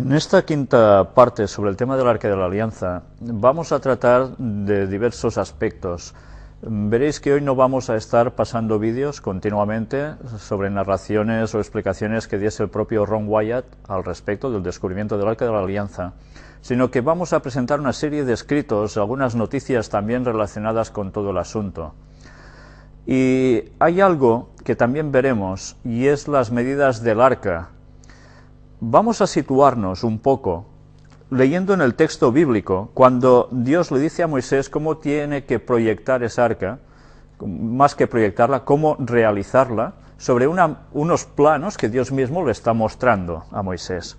En esta quinta parte sobre el tema del Arca de la Alianza vamos a tratar de diversos aspectos. Veréis que hoy no vamos a estar pasando vídeos continuamente sobre narraciones o explicaciones que diese el propio Ron Wyatt al respecto del descubrimiento del Arca de la Alianza, sino que vamos a presentar una serie de escritos, algunas noticias también relacionadas con todo el asunto. Y hay algo que también veremos, y es las medidas del arca. Vamos a situarnos un poco leyendo en el texto bíblico, cuando Dios le dice a Moisés cómo tiene que proyectar esa arca, más que proyectarla, cómo realizarla, sobre unos planos que Dios mismo le está mostrando a Moisés.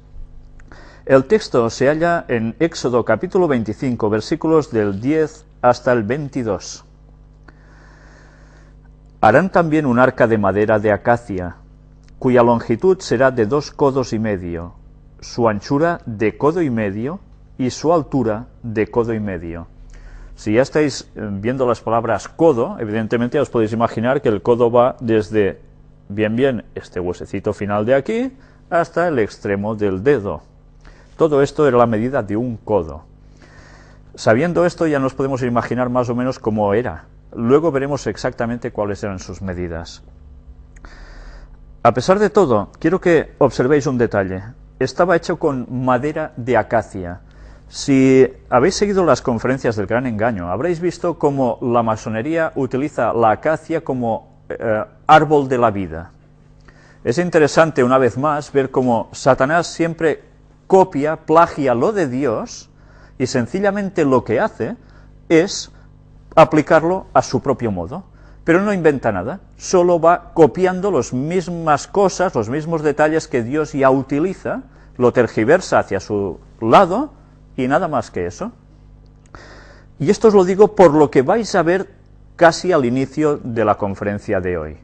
El texto se halla en Éxodo capítulo 25, versículos del 10 hasta el 22. Harán también un arca de madera de acacia, cuya longitud será de 2 codos y medio, su anchura de codo y medio y su altura de codo y medio. Si ya estáis viendo las palabras codo, evidentemente os podéis imaginar que el codo va desde bien este huesecito final de aquí hasta el extremo del dedo. Todo esto era la medida de un codo. Sabiendo esto ya nos podemos imaginar más o menos cómo era. Luego veremos exactamente cuáles eran sus medidas. A pesar de todo, quiero que observéis un detalle. Estaba hecho con madera de acacia. Si habéis seguido las conferencias del Gran Engaño, habréis visto cómo la masonería utiliza la acacia como árbol de la vida. Es interesante, una vez más, ver cómo Satanás siempre copia, plagia lo de Dios, y sencillamente lo que hace es aplicarlo a su propio modo. Pero no inventa nada, solo va copiando las mismas cosas, los mismos detalles que Dios ya utiliza, lo tergiversa hacia su lado y nada más que eso. Y esto os lo digo por lo que vais a ver casi al inicio de la conferencia de hoy.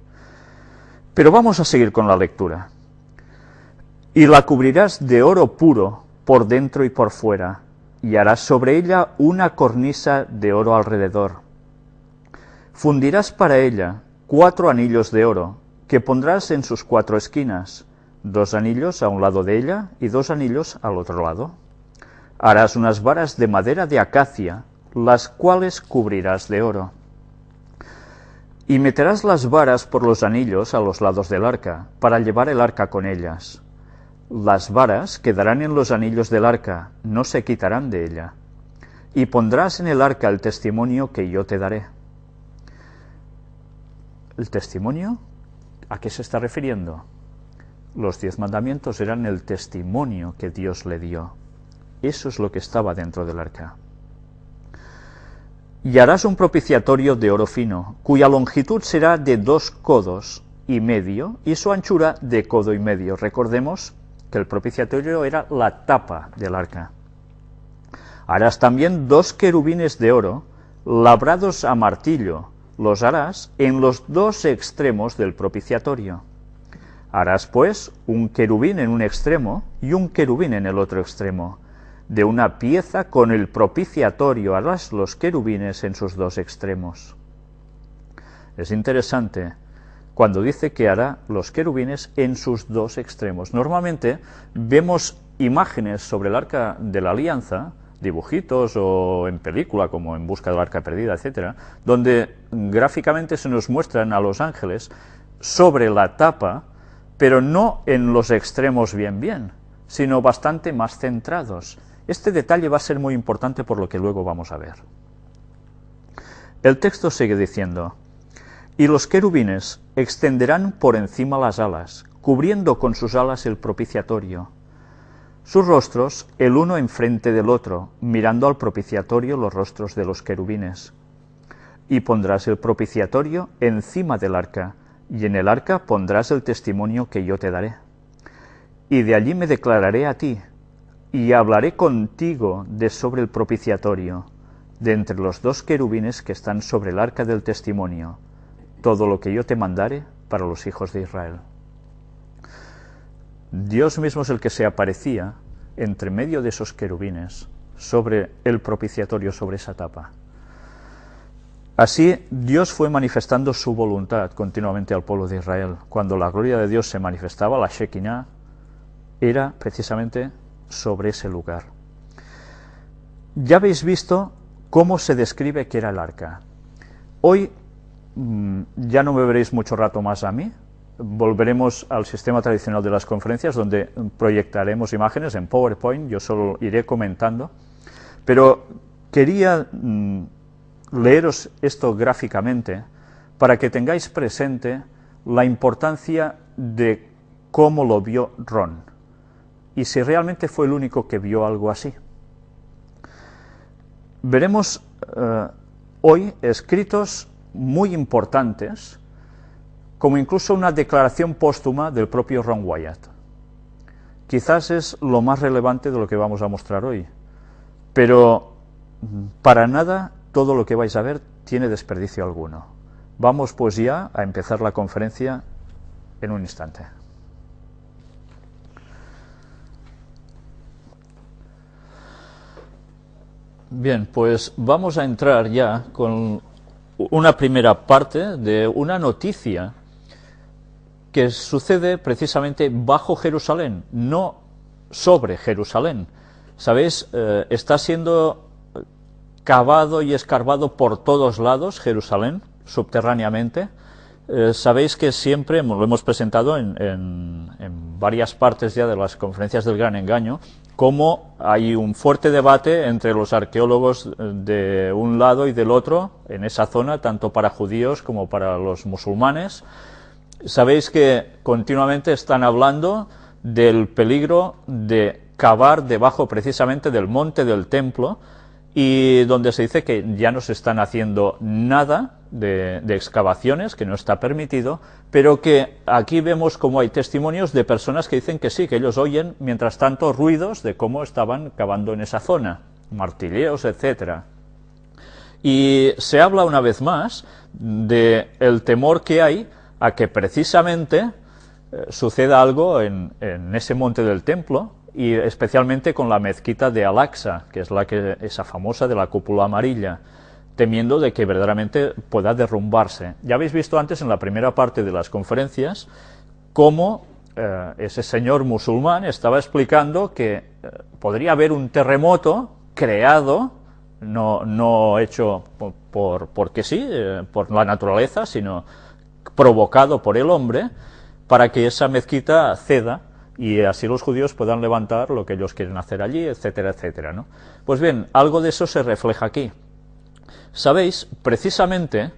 Pero vamos a seguir con la lectura. Y la cubrirás de oro puro por dentro y por fuera, y harás sobre ella una cornisa de oro alrededor. Fundirás para ella 4 anillos de oro, que pondrás en sus 4 esquinas, 2 anillos a un lado de ella y 2 anillos al otro lado. Harás unas varas de madera de acacia, las cuales cubrirás de oro. Y meterás las varas por los anillos a los lados del arca, para llevar el arca con ellas. Las varas quedarán en los anillos del arca, no se quitarán de ella. Y pondrás en el arca el testimonio que yo te daré. ¿El testimonio? ¿A qué se está refiriendo? Los 10 mandamientos eran el testimonio que Dios le dio. Eso es lo que estaba dentro del arca. Y harás un propiciatorio de oro fino, cuya longitud será de 2 codos y medio, y su anchura de codo y medio. Recordemos que el propiciatorio era la tapa del arca. Harás también 2 querubines de oro, labrados a martillo. Los harás en los 2 extremos del propiciatorio. Harás, pues, un querubín en un extremo y un querubín en el otro extremo. De una pieza con el propiciatorio harás los querubines en sus 2 extremos. Es interesante cuando dice que hará los querubines en sus 2 extremos. Normalmente vemos imágenes sobre el Arca de la Alianza, dibujitos o en película como En busca del arca perdida, etcétera, donde gráficamente se nos muestran a los ángeles sobre la tapa, pero no en los extremos bien, sino bastante más centrados. Este detalle va a ser muy importante por lo que luego vamos a ver. El texto sigue diciendo: y los querubines extenderán por encima las alas, cubriendo con sus alas el propiciatorio. Sus rostros, el uno enfrente del otro, mirando al propiciatorio los rostros de los querubines. Y pondrás el propiciatorio encima del arca, y en el arca pondrás el testimonio que yo te daré. Y de allí me declararé a ti, y hablaré contigo de sobre el propiciatorio, de entre los 2 querubines que están sobre el arca del testimonio, todo lo que yo te mandare para los hijos de Israel. Dios mismo es el que se aparecía entre medio de esos querubines sobre el propiciatorio, sobre esa tapa. Así Dios fue manifestando su voluntad continuamente al pueblo de Israel. Cuando la gloria de Dios se manifestaba, la Shekinah, era precisamente sobre ese lugar. Ya habéis visto cómo se describe que era el arca. Hoy ya no me veréis mucho rato más a mí, volveremos al sistema tradicional de las conferencias donde proyectaremos imágenes en PowerPoint, yo solo iré comentando, pero quería leeros esto gráficamente para que tengáis presente la importancia de cómo lo vio Ron y si realmente fue el único que vio algo así. Veremos hoy escritos muy importantes, como incluso una declaración póstuma del propio Ron Wyatt. Quizás es lo más relevante de lo que vamos a mostrar hoy, pero para nada todo lo que vais a ver tiene desperdicio alguno. Vamos pues ya a empezar la conferencia en un instante. Bien, pues vamos a entrar ya con una primera parte de una noticia que sucede precisamente bajo Jerusalén, no sobre Jerusalén. ¿Sabéis? Está siendo cavado y escarbado por todos lados Jerusalén, subterráneamente. Sabéis que siempre, lo hemos presentado en varias partes ya de las conferencias del Gran Engaño, cómo hay un fuerte debate entre los arqueólogos de un lado y del otro en esa zona, tanto para judíos como para los musulmanes. Sabéis que continuamente están hablando del peligro de cavar debajo precisamente del monte del templo, y donde se dice que ya no se están haciendo nada de excavaciones, que no está permitido, pero que aquí vemos como hay testimonios de personas que dicen que sí, que ellos oyen mientras tanto ruidos de cómo estaban cavando en esa zona, martilleos, etcétera. Y se habla una vez más del temor que hay a que precisamente suceda algo en ese monte del templo, y especialmente con la mezquita de Al-Aqsa, que es esa famosa de la cúpula amarilla, temiendo de que verdaderamente pueda derrumbarse. Ya habéis visto antes en la primera parte de las conferencias cómo ese señor musulmán estaba explicando que podría haber un terremoto creado, no hecho porque sí, por la naturaleza, sino provocado por el hombre, para que esa mezquita ceda y así los judíos puedan levantar lo que ellos quieren hacer allí, etcétera, etcétera, ¿no? Pues bien, algo de eso se refleja aquí. Sabéis, precisamente,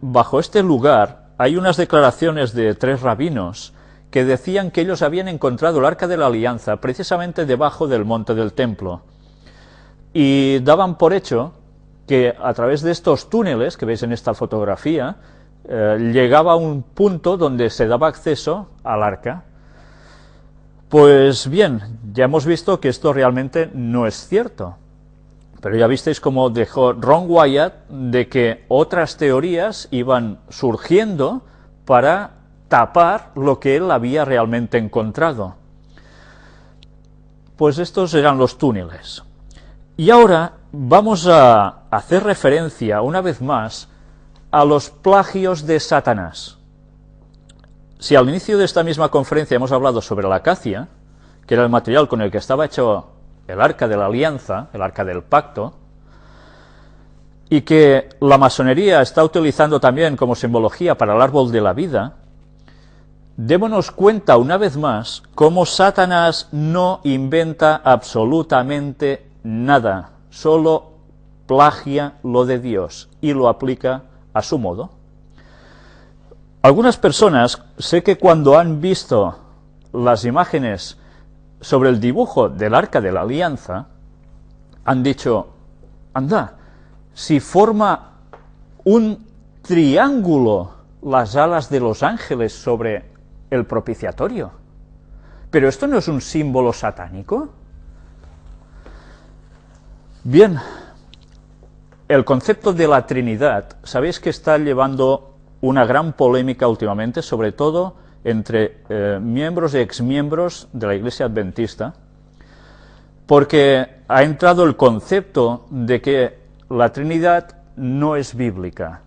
bajo este lugar hay unas declaraciones de 3 rabinos que decían que ellos habían encontrado el Arca de la Alianza precisamente debajo del monte del templo, y daban por hecho que a través de estos túneles que veis en esta fotografía llegaba a un punto donde se daba acceso al arca. Pues bien, ya hemos visto que esto realmente no es cierto, pero ya visteis cómo dejó Ron Wyatt de que otras teorías iban surgiendo para tapar lo que él había realmente encontrado. Pues estos eran los túneles. Y ahora vamos a hacer referencia una vez más a los plagios de Satanás. Si al inicio de esta misma conferencia hemos hablado sobre la acacia, que era el material con el que estaba hecho el Arca de la Alianza, el Arca del Pacto, y que la masonería está utilizando también como simbología para el árbol de la vida, démonos cuenta una vez más cómo Satanás no inventa absolutamente nada, solo plagia lo de Dios y lo aplica a su modo. Algunas personas, sé que cuando han visto las imágenes sobre el dibujo del Arca de la Alianza, han dicho, anda, si forma un triángulo las alas de los ángeles sobre el propiciatorio, ¿pero esto no es un símbolo satánico? Bien, el concepto de la Trinidad, sabéis que está llevando una gran polémica últimamente, sobre todo entre miembros y exmiembros de la Iglesia Adventista, porque ha entrado el concepto de que la Trinidad no es bíblica.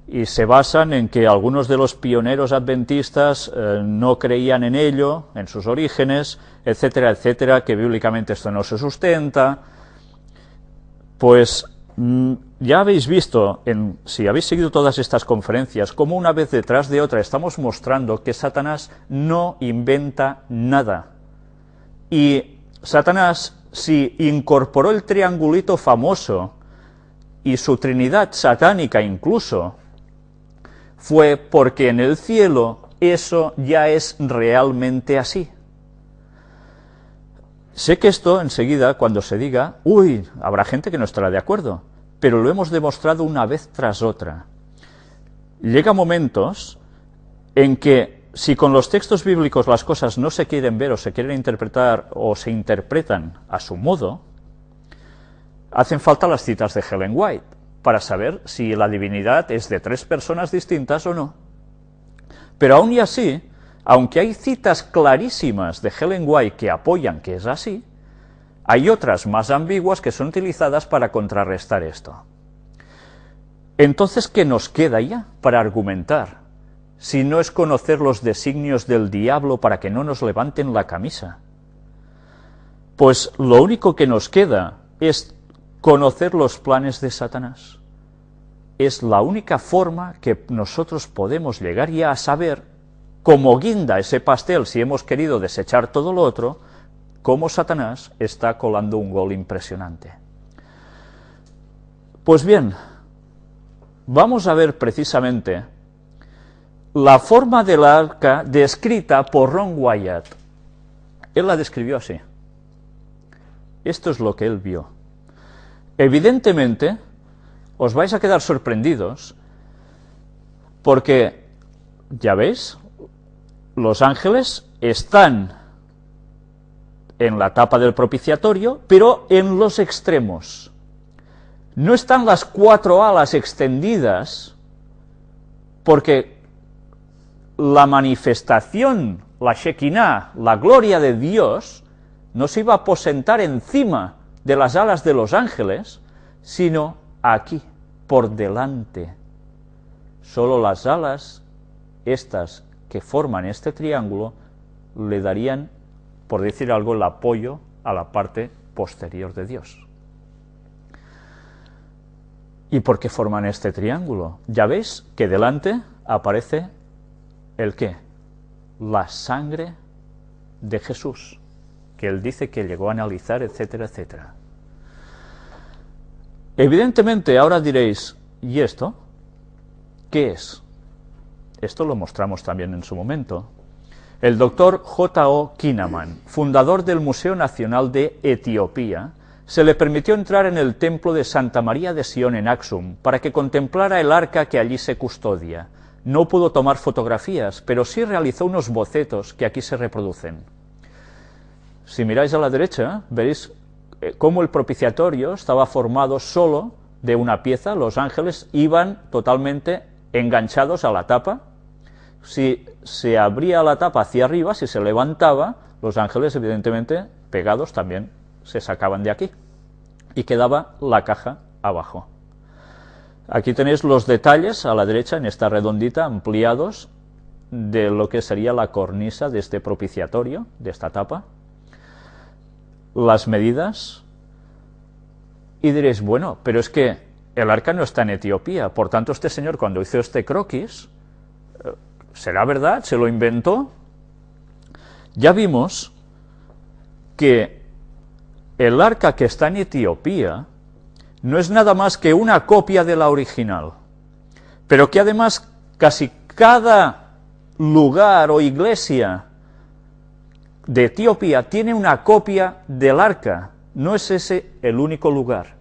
y se basan en que algunos de los pioneros adventistas no creían en ello, en sus orígenes, etcétera, etcétera, que bíblicamente esto no se sustenta. Pues ya habéis visto, si habéis seguido todas estas conferencias, cómo una vez detrás de otra estamos mostrando que Satanás no inventa nada. Y Satanás, si incorporó el triangulito famoso y su trinidad satánica incluso, fue porque en el cielo eso ya es realmente así. Sé que esto enseguida, cuando se diga, uy, habrá gente que no estará de acuerdo, pero lo hemos demostrado una vez tras otra. Llega momentos en que, si con los textos bíblicos las cosas no se quieren ver o se quieren interpretar o se interpretan a su modo, hacen falta las citas de Ellen White para saber si la divinidad es de tres personas distintas o no. Pero aún y así, aunque hay citas clarísimas de Ellen White que apoyan que es así, hay otras más ambiguas que son utilizadas para contrarrestar esto. Entonces, ¿qué nos queda ya para argumentar? Si no es conocer los designios del diablo para que no nos levanten la camisa. Pues lo único que nos queda es conocer los planes de Satanás. Es la única forma que nosotros podemos llegar ya a saber, como guinda ese pastel, si hemos querido desechar todo lo otro, cómo Satanás está colando un gol impresionante. Pues bien, vamos a ver precisamente la forma del arca descrita por Ron Wyatt. Él la describió así. Esto es lo que él vio. Evidentemente, os vais a quedar sorprendidos, porque, ya veis, los ángeles están en la tapa del propiciatorio, pero en los extremos. No están las cuatro alas extendidas, porque la manifestación, la Shekinah, la gloria de Dios, no se iba a aposentar encima de las alas de los ángeles, sino aquí, por delante. Solo las alas, estas que forman este triángulo, le darían, por decir algo, el apoyo a la parte posterior de Dios. ¿Y por qué forman este triángulo? Ya veis que delante aparece ¿el qué? La sangre de Jesús, que él dice que llegó a analizar, etcétera, etcétera. Evidentemente, ahora diréis, ¿y esto? ¿Qué es? Esto lo mostramos también en su momento. El doctor J.O. Kinnaman, fundador del Museo Nacional de Etiopía, se le permitió entrar en el templo de Santa María de Sion en Aksum para que contemplara el arca que allí se custodia. No pudo tomar fotografías, pero sí realizó unos bocetos que aquí se reproducen. Si miráis a la derecha, veréis cómo el propiciatorio estaba formado solo de una pieza. Los ángeles iban totalmente enganchados a la tapa. Si se abría la tapa hacia arriba, si se levantaba, los ángeles, evidentemente, pegados también se sacaban de aquí, y quedaba la caja abajo. Aquí tenéis los detalles a la derecha, en esta redondita, ampliados, de lo que sería la cornisa de este propiciatorio, de esta tapa, las medidas, y diréis, bueno, pero es que el arca no está en Etiopía, por tanto este señor cuando hizo este croquis, ¿será verdad? ¿Se lo inventó? Ya vimos que el arca que está en Etiopía no es nada más que una copia de la original, pero que además casi cada lugar o iglesia de Etiopía tiene una copia del arca, no es ese el único lugar.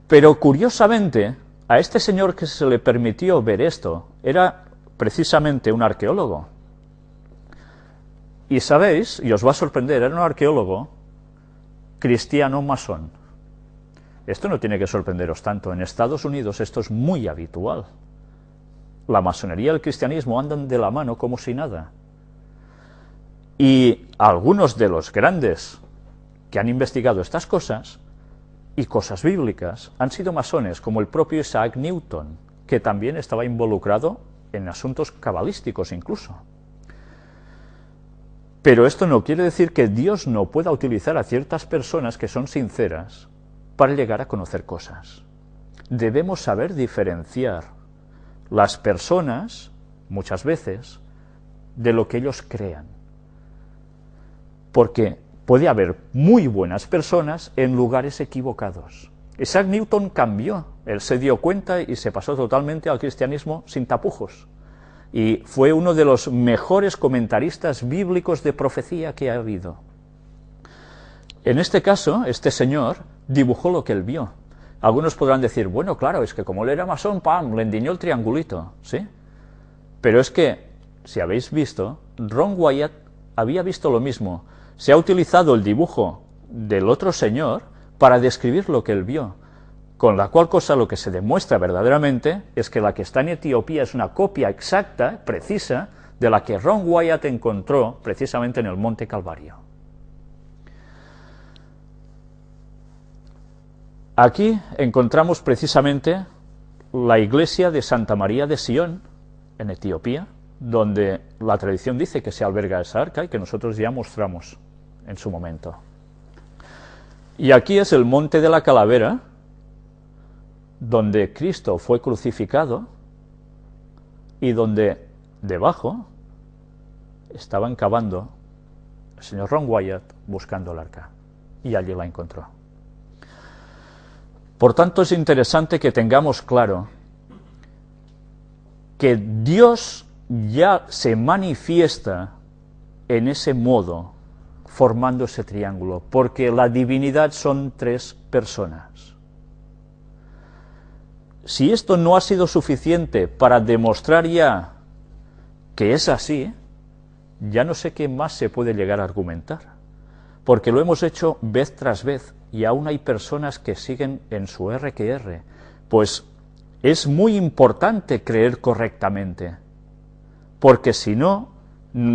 Pero curiosamente, a este señor que se le permitió ver esto, era precisamente un arqueólogo. Y sabéis, y os va a sorprender, era un arqueólogo cristiano masón. Esto no tiene que sorprenderos tanto. En Estados Unidos esto es muy habitual. La masonería y el cristianismo andan de la mano como si nada. Y algunos de los grandes que han investigado estas cosas, y cosas bíblicas, han sido masones, como el propio Isaac Newton, que también estaba involucrado en asuntos cabalísticos incluso. Pero esto no quiere decir que Dios no pueda utilizar a ciertas personas que son sinceras para llegar a conocer cosas. Debemos saber diferenciar las personas, muchas veces, de lo que ellos crean. Porque puede haber muy buenas personas en lugares equivocados. Isaac Newton cambió, él se dio cuenta y se pasó totalmente al cristianismo sin tapujos. Y fue uno de los mejores comentaristas bíblicos de profecía que ha habido. En este caso, este señor dibujó lo que él vio. Algunos podrán decir, bueno, claro, es que como él era masón, ¡pam!, le endiñó el triangulito, ¿sí? Pero es que, si habéis visto, Ron Wyatt había visto lo mismo. Se ha utilizado el dibujo del otro señor para describir lo que él vio. Con la cual cosa lo que se demuestra verdaderamente es que la que está en Etiopía es una copia exacta, precisa, de la que Ron Wyatt encontró precisamente en el Monte Calvario. Aquí encontramos precisamente la iglesia de Santa María de Sion, en Etiopía, donde la tradición dice que se alberga esa arca y que nosotros ya mostramos en su momento. Y aquí es el Monte de la Calavera, donde Cristo fue crucificado y donde debajo estaban cavando el señor Ron Wyatt buscando el arca, y allí la encontró. Por tanto, es interesante que tengamos claro que Dios ya se manifiesta en ese modo, formando ese triángulo, porque la divinidad son tres personas. Si esto no ha sido suficiente para demostrar ya que es así, ya no sé qué más se puede llegar a argumentar, porque lo hemos hecho vez tras vez, y aún hay personas que siguen en su R que R, pues es muy importante creer correctamente, porque si no,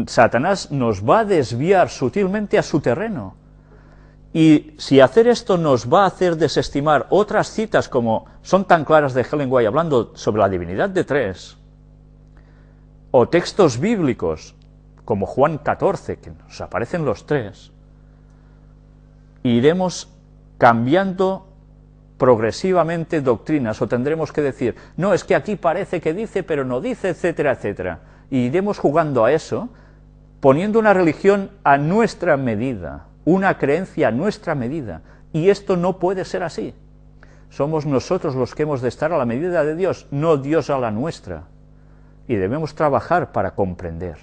Satanás nos va a desviar sutilmente a su terreno. Y si hacer esto nos va a hacer desestimar otras citas como son tan claras de Ellen White hablando sobre la divinidad de tres, o textos bíblicos como Juan 14, que nos aparecen los tres, iremos cambiando progresivamente doctrinas, o tendremos que decir, no, es que aquí parece que dice, pero no dice, etcétera, etcétera. Y iremos jugando a eso, poniendo una religión a nuestra medida, una creencia a nuestra medida, y esto no puede ser así. Somos nosotros los que hemos de estar a la medida de Dios, no Dios a la nuestra, y debemos trabajar para comprender.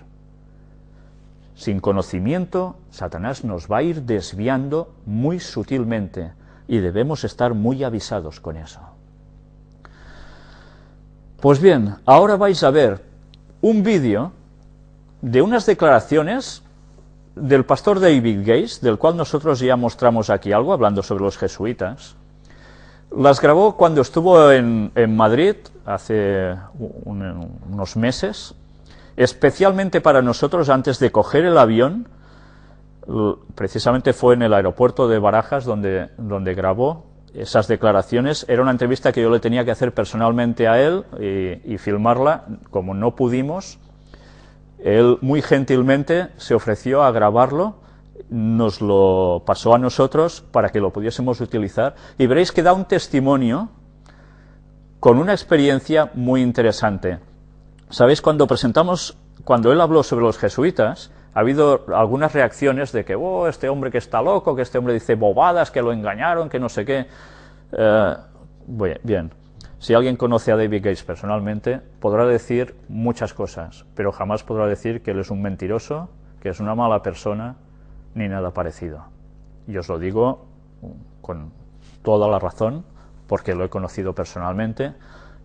Sin conocimiento, Satanás nos va a ir desviando muy sutilmente, y debemos estar muy avisados con eso. Pues bien, ahora vais a ver un vídeo de unas declaraciones del pastor David Gates, del cual nosotros ya mostramos aquí algo, hablando sobre los jesuitas. Las grabó cuando estuvo en Madrid, hace unos meses, especialmente para nosotros antes de coger el avión. Precisamente fue en el aeropuerto de Barajas donde grabó esas declaraciones. Era una entrevista que yo le tenía que hacer personalmente a él y filmarla. Como no pudimos, él muy gentilmente se ofreció a grabarlo, nos lo pasó a nosotros para que lo pudiésemos utilizar, y veréis que da un testimonio con una experiencia muy interesante. ¿Sabéis? Cuando él habló sobre los jesuitas, ha habido algunas reacciones de que, oh, este hombre que está loco, que este hombre dice bobadas, que lo engañaron, que no sé qué. Bien, si alguien conoce a David Gates personalmente, podrá decir muchas cosas, pero jamás podrá decir que él es un mentiroso, que es una mala persona, ni nada parecido. Y os lo digo con toda la razón, porque lo he conocido personalmente,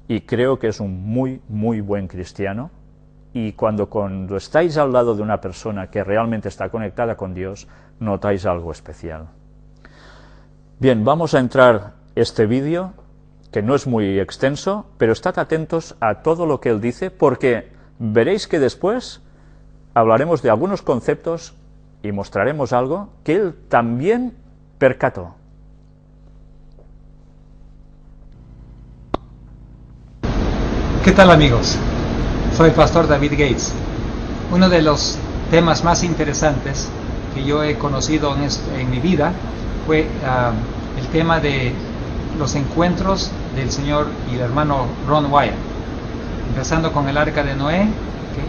y creo que es un muy, muy buen cristiano. Y cuando estáis al lado de una persona que realmente está conectada con Dios, notáis algo especial. Bien, vamos a entrar este vídeo, que no es muy extenso, pero estad atentos a todo lo que él dice, porque veréis que después hablaremos de algunos conceptos y mostraremos algo que él también percató. ¿Qué tal, amigos? Soy el pastor David Gates. Uno de los temas más interesantes que yo he conocido en mi vida fue el tema de los encuentros del Señor y el hermano Ron Wyatt. Empezando con el arca de Noé,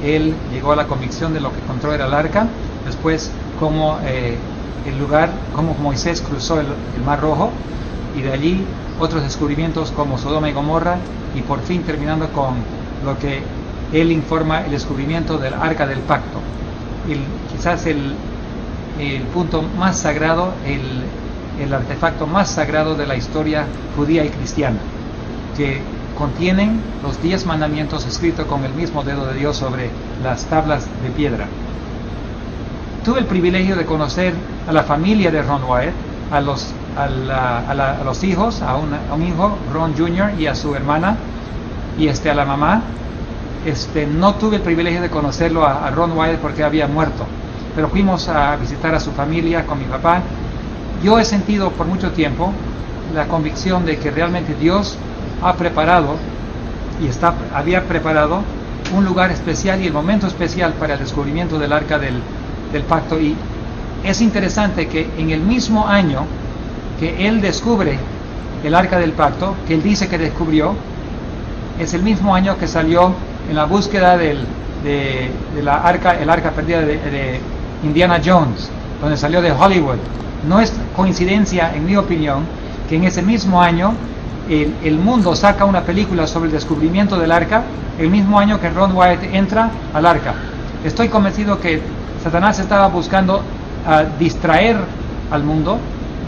que él llegó a la convicción de lo que encontró era el arca. Después, cómo el lugar, cómo Moisés cruzó el Mar Rojo, y de allí otros descubrimientos como Sodoma y Gomorra, y por fin terminando con lo que él informa, el descubrimiento del arca del pacto. Quizás el punto más sagrado, el artefacto más sagrado de la historia judía y cristiana, que contienen los 10 mandamientos escritos con el mismo dedo de Dios sobre las tablas de piedra. Tuve el privilegio de conocer a la familia de Ron Wyatt, a los hijos, a un hijo, Ron Jr., y a su hermana, y a la mamá. No tuve el privilegio de conocerlo a Ron Wyatt porque había muerto, pero fuimos a visitar a su familia con mi papá. Yo he sentido por mucho tiempo la convicción de que realmente Dios ha preparado y había preparado un lugar especial y el momento especial para el descubrimiento del arca del pacto. Y es interesante que en el mismo año que él descubre el arca del pacto, que él dice que descubrió, es el mismo año que salió en la búsqueda el arca perdida de Indiana Jones, donde salió de Hollywood. No es coincidencia, en mi opinión, que en ese mismo año el mundo saca una película sobre el descubrimiento del arca, el mismo año que Ron Wyatt entra al arca. Estoy convencido que Satanás estaba buscando distraer al mundo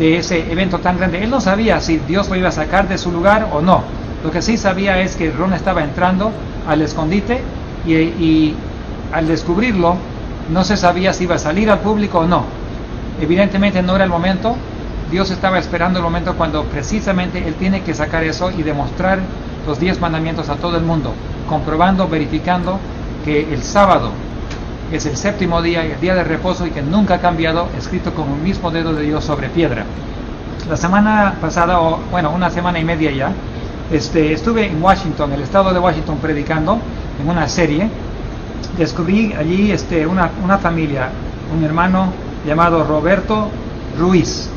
de ese evento tan grande. Él no sabía si Dios lo iba a sacar de su lugar o no. Lo que sí sabía es que Ron estaba entrando al escondite y al descubrirlo no se sabía si iba a salir al público o no. Evidentemente no era el momento. Dios estaba esperando el momento cuando precisamente Él tiene que sacar eso y demostrar los 10 mandamientos a todo el mundo, comprobando, verificando que el sábado es el séptimo día, el día de reposo, y que nunca ha cambiado, escrito con el mismo dedo de Dios sobre piedra. La semana pasada, una semana y media ya, estuve en Washington, el estado de Washington, predicando en una serie. Descubrí allí una familia, un hermano llamado Roberto Ruiz.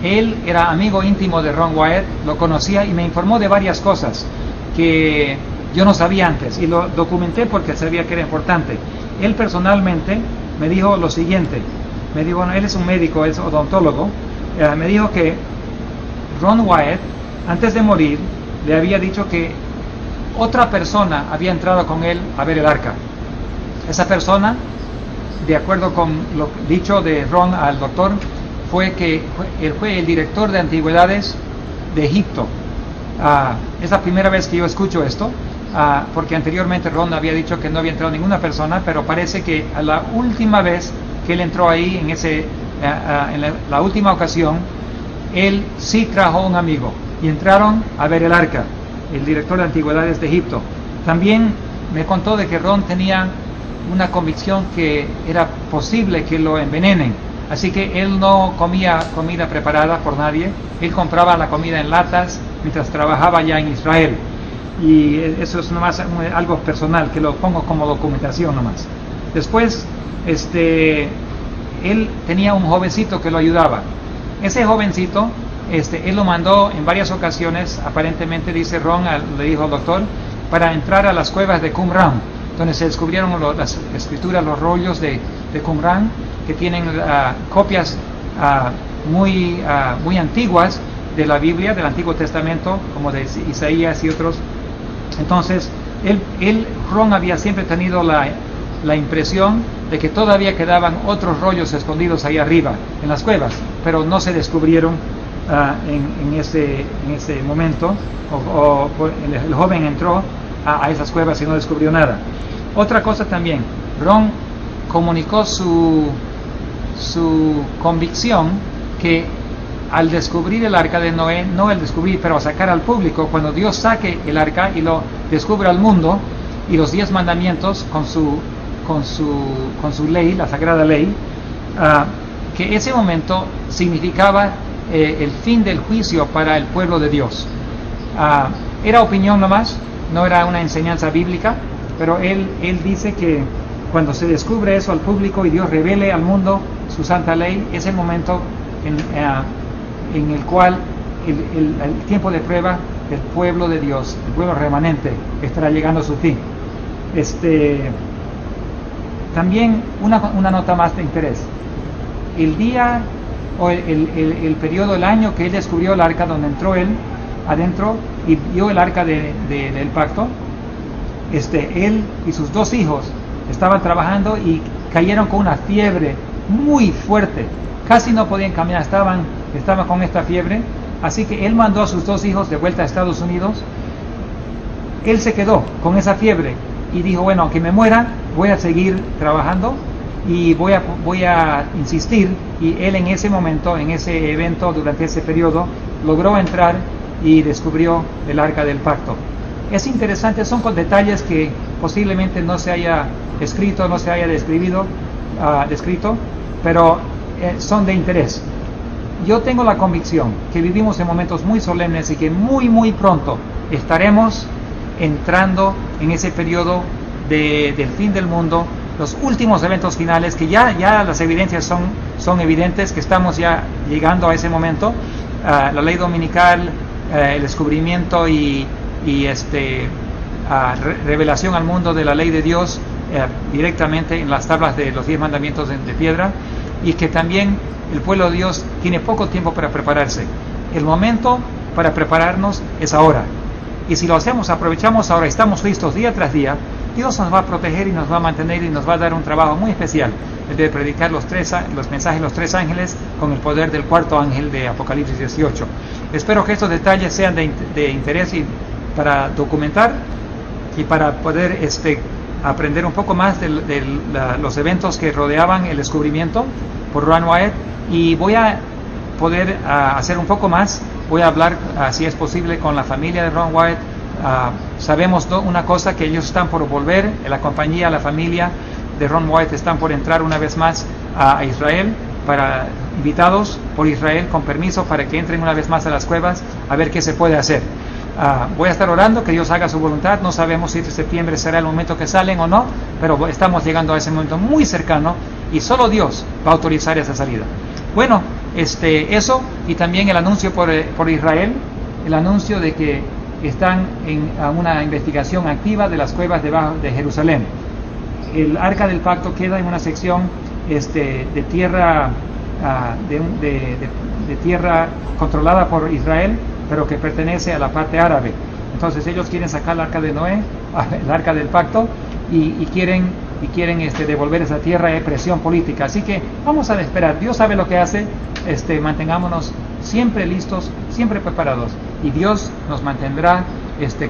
Él era amigo íntimo de Ron Wyatt, lo conocía y me informó de varias cosas que yo no sabía antes, y lo documenté porque sabía que era importante. Él personalmente me dijo lo siguiente, me dijo, él es un médico, es odontólogo, me dijo que Ron Wyatt, antes de morir, le había dicho que otra persona había entrado con él a ver el arca. Esa persona, de acuerdo con lo dicho de Ron al doctor, fue el director de antigüedades de Egipto. Es la primera vez que yo escucho esto, porque anteriormente Ron había dicho que no había entrado ninguna persona, pero parece que a la última vez que él entró ahí, en la última ocasión, él sí trajo un amigo y entraron a ver el arca, el director de antigüedades de Egipto. También me contó de que Ron tenía una convicción que era posible que lo envenenen, así que él no comía comida preparada por nadie, él compraba la comida en latas mientras trabajaba ya en Israel. Y eso es nomás algo personal, que lo pongo como documentación nomás. Después, él tenía un jovencito que lo ayudaba. Ese jovencito, él lo mandó en varias ocasiones, aparentemente, dice Ron, le dijo al doctor, para entrar a las cuevas de Qumran, donde se descubrieron las escrituras, los rollos de Qumran, que tienen copias muy antiguas de la Biblia, del Antiguo Testamento, como de Isaías y otros. Entonces, Ron había siempre tenido la impresión de que todavía quedaban otros rollos escondidos ahí arriba, en las cuevas, pero no se descubrieron en ese momento, el joven entró a esas cuevas y no descubrió nada. Otra cosa también, Ron comunicó su convicción que al descubrir el arca de Noé, no el descubrir, pero a sacar al público, cuando Dios saque el arca y lo descubra al mundo, y los 10 mandamientos con su ley, la sagrada ley, que ese momento significaba el fin del juicio para el pueblo de Dios. Era opinión nomás, no era una enseñanza bíblica, pero él dice que cuando se descubre eso al público y Dios revele al mundo su santa ley, es el momento en el cual el tiempo de prueba del pueblo de Dios, el pueblo remanente, estará llegando a su fin. También una nota más de interés. El día o el periodo, el año que él descubrió el arca, donde entró él adentro y vio el arca del pacto, él y sus 2 hijos estaban trabajando y cayeron con una fiebre muy fuerte, casi no podían caminar, estaban con esta fiebre, así que él mandó a sus 2 hijos de vuelta a Estados Unidos. Él se quedó con esa fiebre y dijo, bueno, aunque me muera, voy a seguir trabajando y voy a insistir. Y él en ese momento, en ese evento, durante ese periodo, logró entrar y descubrió el arca del pacto. Es interesante, son con detalles que posiblemente no se haya escrito, no se haya descrito, pero son de interés. Yo tengo la convicción que vivimos en momentos muy solemnes y que muy pronto estaremos entrando en ese periodo del fin del mundo, los últimos eventos finales, que ya las evidencias son evidentes, que estamos ya llegando a ese momento. La ley dominical, el descubrimiento y revelación al mundo de la ley de Dios directamente en las tablas de los 10 mandamientos de piedra, y que también el pueblo de Dios tiene poco tiempo para prepararse. El momento para prepararnos es ahora, y si lo hacemos, aprovechamos ahora, estamos listos día tras día, Dios nos va a proteger y nos va a mantener y nos va a dar un trabajo muy especial, el de predicar los mensajes de los 3 ángeles con el poder del 4º ángel de Apocalipsis 18. Espero que estos detalles sean de interés y para documentar y para poder aprender un poco más de los eventos que rodeaban el descubrimiento por Ron Wyatt, y voy a poder hacer un poco más. Voy a hablar, si es posible, con la familia de Ron Wyatt. Sabemos una cosa, que ellos están por volver, la compañía, la familia de Ron Wyatt están por entrar una vez más a Israel, invitados por Israel con permiso para que entren una vez más a las cuevas a ver qué se puede hacer. Voy a estar orando que Dios haga su voluntad. No sabemos si septiembre será el momento que salen o no, pero estamos llegando a ese momento muy cercano y solo Dios va a autorizar esa salida. Bueno, eso, y también el anuncio por Israel, el anuncio de que están en una investigación activa de las cuevas debajo de Jerusalén. El arca del pacto queda en una sección de tierra de tierra controlada por Israel, pero que pertenece a la parte árabe. Entonces ellos quieren sacar el arca de Noé, el arca del pacto, y quieren devolver esa tierra de presión política. Así que vamos a esperar. Dios sabe lo que hace. Mantengámonos siempre listos, siempre preparados, y Dios nos mantendrá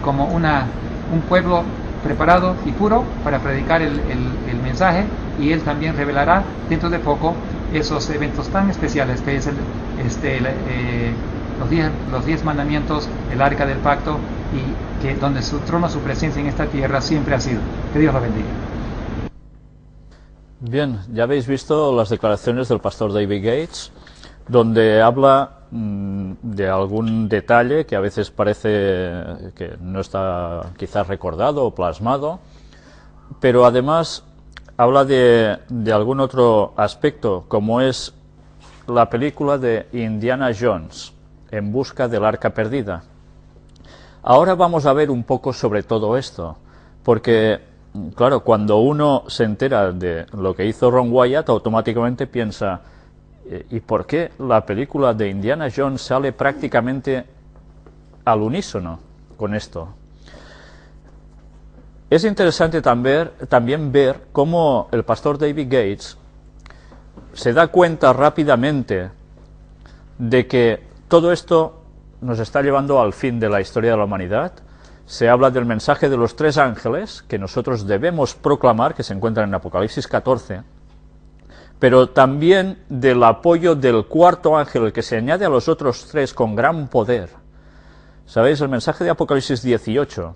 como un pueblo preparado y puro para predicar el mensaje, y Él también revelará dentro de poco esos eventos tan especiales que es los 10 mandamientos, el arca del pacto, y que donde su trono, su presencia en esta tierra siempre ha sido. Que Dios lo bendiga. Bien, ya habéis visto las declaraciones del pastor David Gates, donde habla de algún detalle que a veces parece que no está quizás recordado o plasmado, pero además habla de algún otro aspecto, como es la película de Indiana Jones, En busca del arca perdida. Ahora vamos a ver un poco sobre todo esto, porque claro, cuando uno se entera de lo que hizo Ron Wyatt, automáticamente piensa, ¿y por qué la película de Indiana Jones sale prácticamente al unísono con esto? Es interesante también ver cómo el pastor David Gates se da cuenta rápidamente de que todo esto nos está llevando al fin de la historia de la humanidad. Se habla del mensaje de los 3 ángeles que nosotros debemos proclamar, que se encuentran en Apocalipsis 14, pero también del apoyo del 4º ángel, el que se añade a los otros 3 con gran poder. ¿Sabéis? El mensaje de Apocalipsis 18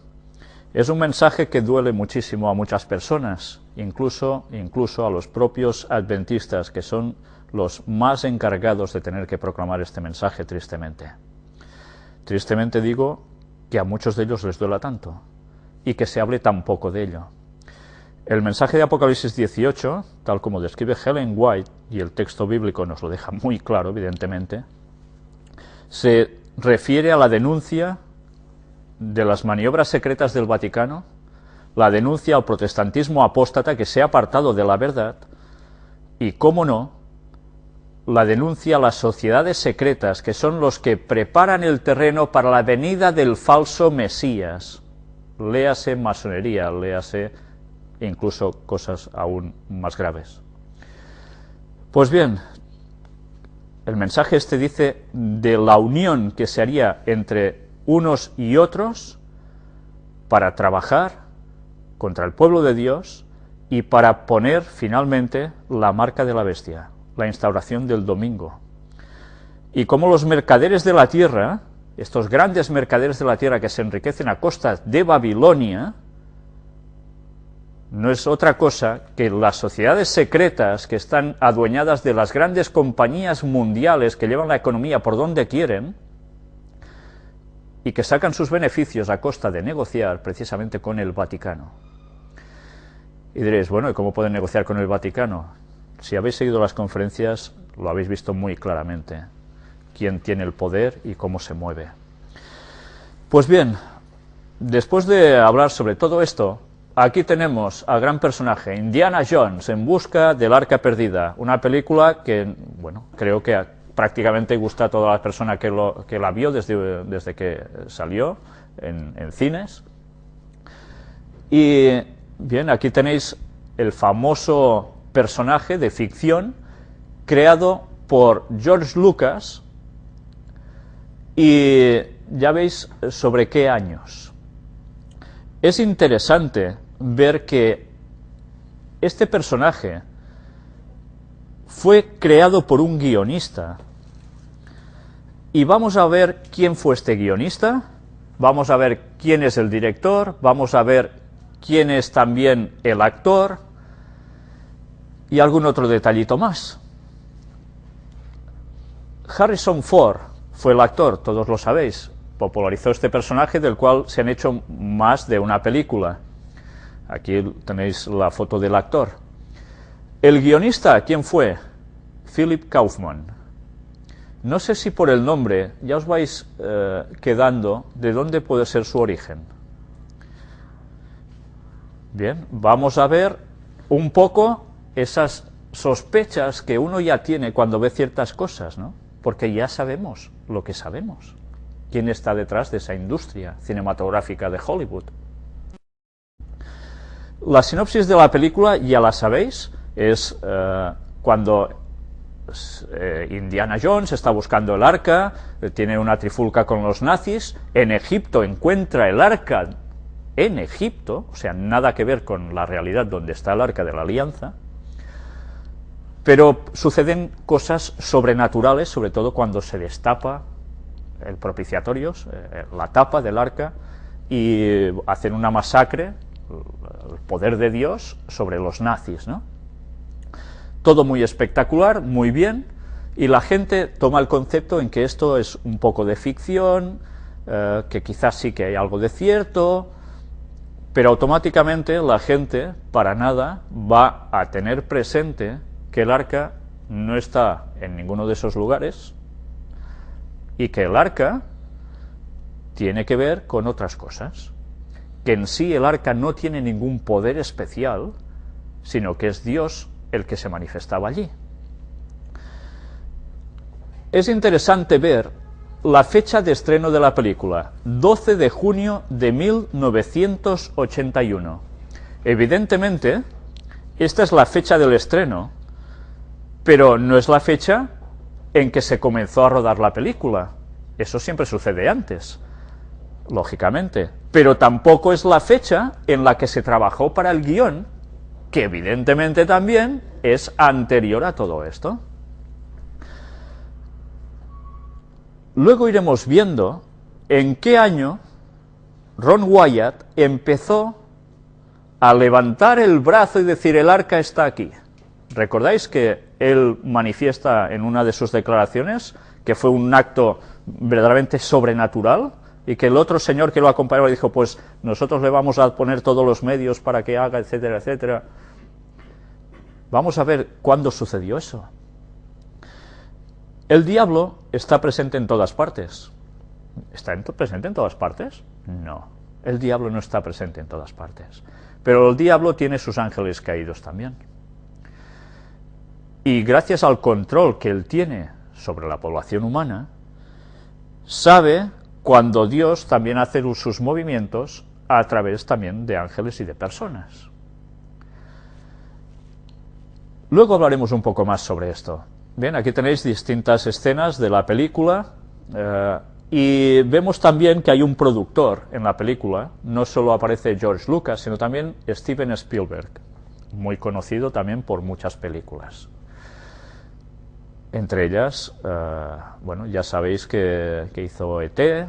es un mensaje que duele muchísimo a muchas personas, incluso a los propios adventistas, que son los más encargados de tener que proclamar este mensaje, tristemente. Tristemente digo que a muchos de ellos les duela tanto, y que se hable tan poco de ello. El mensaje de Apocalipsis 18, tal como describe Ellen White, y el texto bíblico nos lo deja muy claro, evidentemente, se refiere a la denuncia de las maniobras secretas del Vaticano, la denuncia al protestantismo apóstata que se ha apartado de la verdad, y, cómo no, la denuncia a las sociedades secretas, que son los que preparan el terreno para la venida del falso Mesías. Léase masonería, léase incluso cosas aún más graves. Pues bien, el mensaje este dice de la unión que se haría entre unos y otros para trabajar contra el pueblo de Dios y para poner finalmente la marca de la bestia, la instauración del domingo. Y como los mercaderes de la tierra, estos grandes mercaderes de la tierra que se enriquecen a costa de Babilonia, no es otra cosa que las sociedades secretas que están adueñadas de las grandes compañías mundiales que llevan la economía por donde quieren y que sacan sus beneficios a costa de negociar precisamente con el Vaticano. Y diréis, bueno, ¿y cómo pueden negociar con el Vaticano? Si habéis seguido las conferencias, lo habéis visto muy claramente, quién tiene el poder y cómo se mueve. Pues bien, después de hablar sobre todo esto, aquí tenemos al gran personaje, Indiana Jones, en busca del Arca Perdida, una película que, bueno, creo que prácticamente gusta a toda la persona que la vio desde que salió en cines. Y bien, aquí tenéis el famoso personaje de ficción creado por George Lucas, y ya veis sobre qué años. Es interesante ver que este personaje fue creado por un guionista, y vamos a ver quién fue este guionista, vamos a ver quién es el director, vamos a ver quién es también el actor y algún otro detallito más. Harrison Ford fue el actor, todos lo sabéis, popularizó este personaje del cual se han hecho más de una película. Aquí tenéis la foto del actor. El guionista, ¿quién fue? Philip Kaufman. No sé si por el nombre ya os vais quedando de dónde puede ser su origen. Bien, vamos a ver un poco esas sospechas que uno ya tiene cuando ve ciertas cosas, ¿no? Porque ya sabemos lo que sabemos. ¿Quién está detrás de esa industria cinematográfica de Hollywood? La sinopsis de la película ya la sabéis, es cuando Indiana Jones está buscando el arca, tiene una trifulca con los nazis, en Egipto encuentra el arca en Egipto, o sea, nada que ver con la realidad donde está el arca de la alianza, pero suceden cosas sobrenaturales, sobre todo cuando se destapa el propiciatorio, la tapa del arca, y hacen una masacre, el poder de Dios, sobre los nazis, ¿no? Todo muy espectacular, muy bien, y la gente toma el concepto en que esto es un poco de ficción, que quizás sí que hay algo de cierto, pero automáticamente la gente, para nada, va a tener presente que el arca no está en ninguno de esos lugares y que el arca tiene que ver con otras cosas, que en sí el arca no tiene ningún poder especial, sino que es Dios el que se manifestaba allí. Es interesante ver la fecha de estreno de la película, 12 de junio de 1981. Evidentemente, esta es la fecha del estreno, pero no es la fecha en que se comenzó a rodar la película. Eso siempre sucede antes, lógicamente. Pero tampoco es la fecha en la que se trabajó para el guión, que evidentemente también es anterior a todo esto. Luego iremos viendo en qué año Ron Wyatt empezó a levantar el brazo y decir: el arca está aquí. ¿Recordáis que él manifiesta en una de sus declaraciones que fue un acto verdaderamente sobrenatural y que el otro señor que lo acompañaba le dijo, pues nosotros le vamos a poner todos los medios para que haga, etcétera, etcétera. Vamos a ver cuándo sucedió eso. El diablo está presente en todas partes. ¿Está presente en todas partes? No. El diablo no está presente en todas partes. Pero el diablo tiene sus ángeles caídos también. Y gracias al control que él tiene sobre la población humana, sabe cuando Dios también hace sus movimientos a través también de ángeles y de personas. Luego hablaremos un poco más sobre esto. Bien, aquí tenéis distintas escenas de la película y vemos también que hay un productor en la película. No solo aparece George Lucas, sino también Steven Spielberg, muy conocido también por muchas películas. Entre ellas, bueno, ya sabéis que hizo E.T.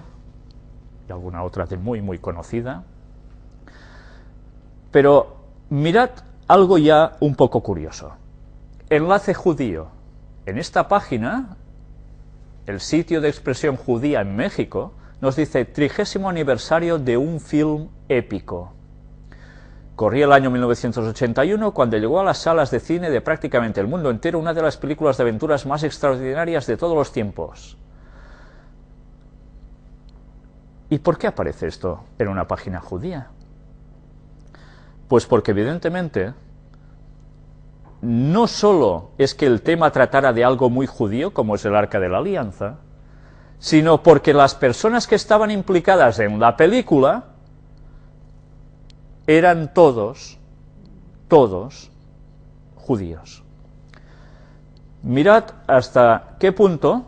y alguna otra muy conocida. Pero mirad algo ya un poco curioso. Enlace judío. En esta página, el sitio de expresión judía en México, nos dice 30º aniversario de un film épico. Corría el año 1981 cuando llegó a las salas de cine de prácticamente el mundo entero una de las películas de aventuras más extraordinarias de todos los tiempos. ¿Y por qué aparece esto en una página judía? Pues porque evidentemente no solo es que el tema tratara de algo muy judío, como es el Arca de la Alianza, sino porque las personas que estaban implicadas en la película eran todos judíos. Mirad hasta qué punto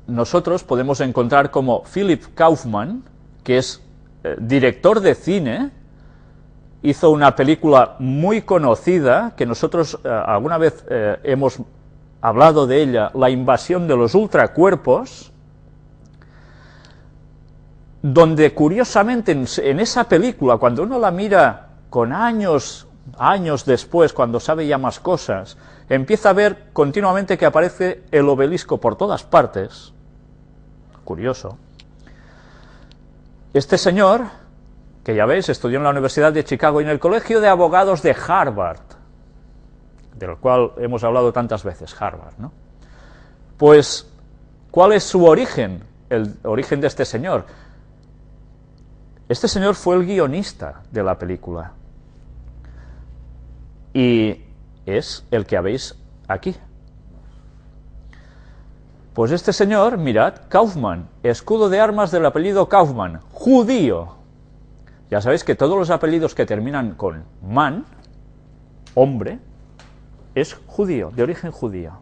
nosotros podemos encontrar como Philip Kaufman, que es director de cine, hizo una película muy conocida, que nosotros alguna vez hemos hablado de ella, La invasión de los ultracuerpos, donde curiosamente en esa película, cuando uno la mira con años después, cuando sabe ya más cosas, empieza a ver continuamente que aparece el obelisco por todas partes. Curioso. Este señor, que ya veis, estudió en la Universidad de Chicago y en el Colegio de Abogados de Harvard, del cual hemos hablado tantas veces, Harvard, ¿no? Pues, ¿cuál es su origen? El origen de este señor. Este señor fue el guionista de la película. Y es el que habéis aquí. Pues este señor, mirad, Kaufman, escudo de armas del apellido Kaufman, judío. Ya sabéis que todos los apellidos que terminan con man, hombre, es judío, de origen judío.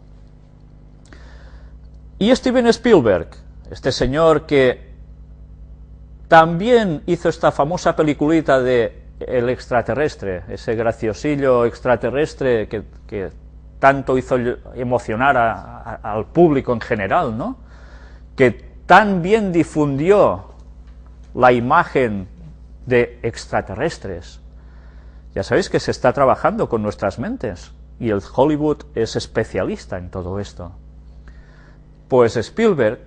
Y Steven Spielberg, este señor que también hizo esta famosa peliculita de El extraterrestre, ese graciosillo extraterrestre que tanto hizo emocionar al público en general, ¿no? Que tan bien difundió la imagen de extraterrestres. Ya sabéis que se está trabajando con nuestras mentes y el Hollywood es especialista en todo esto. Pues Spielberg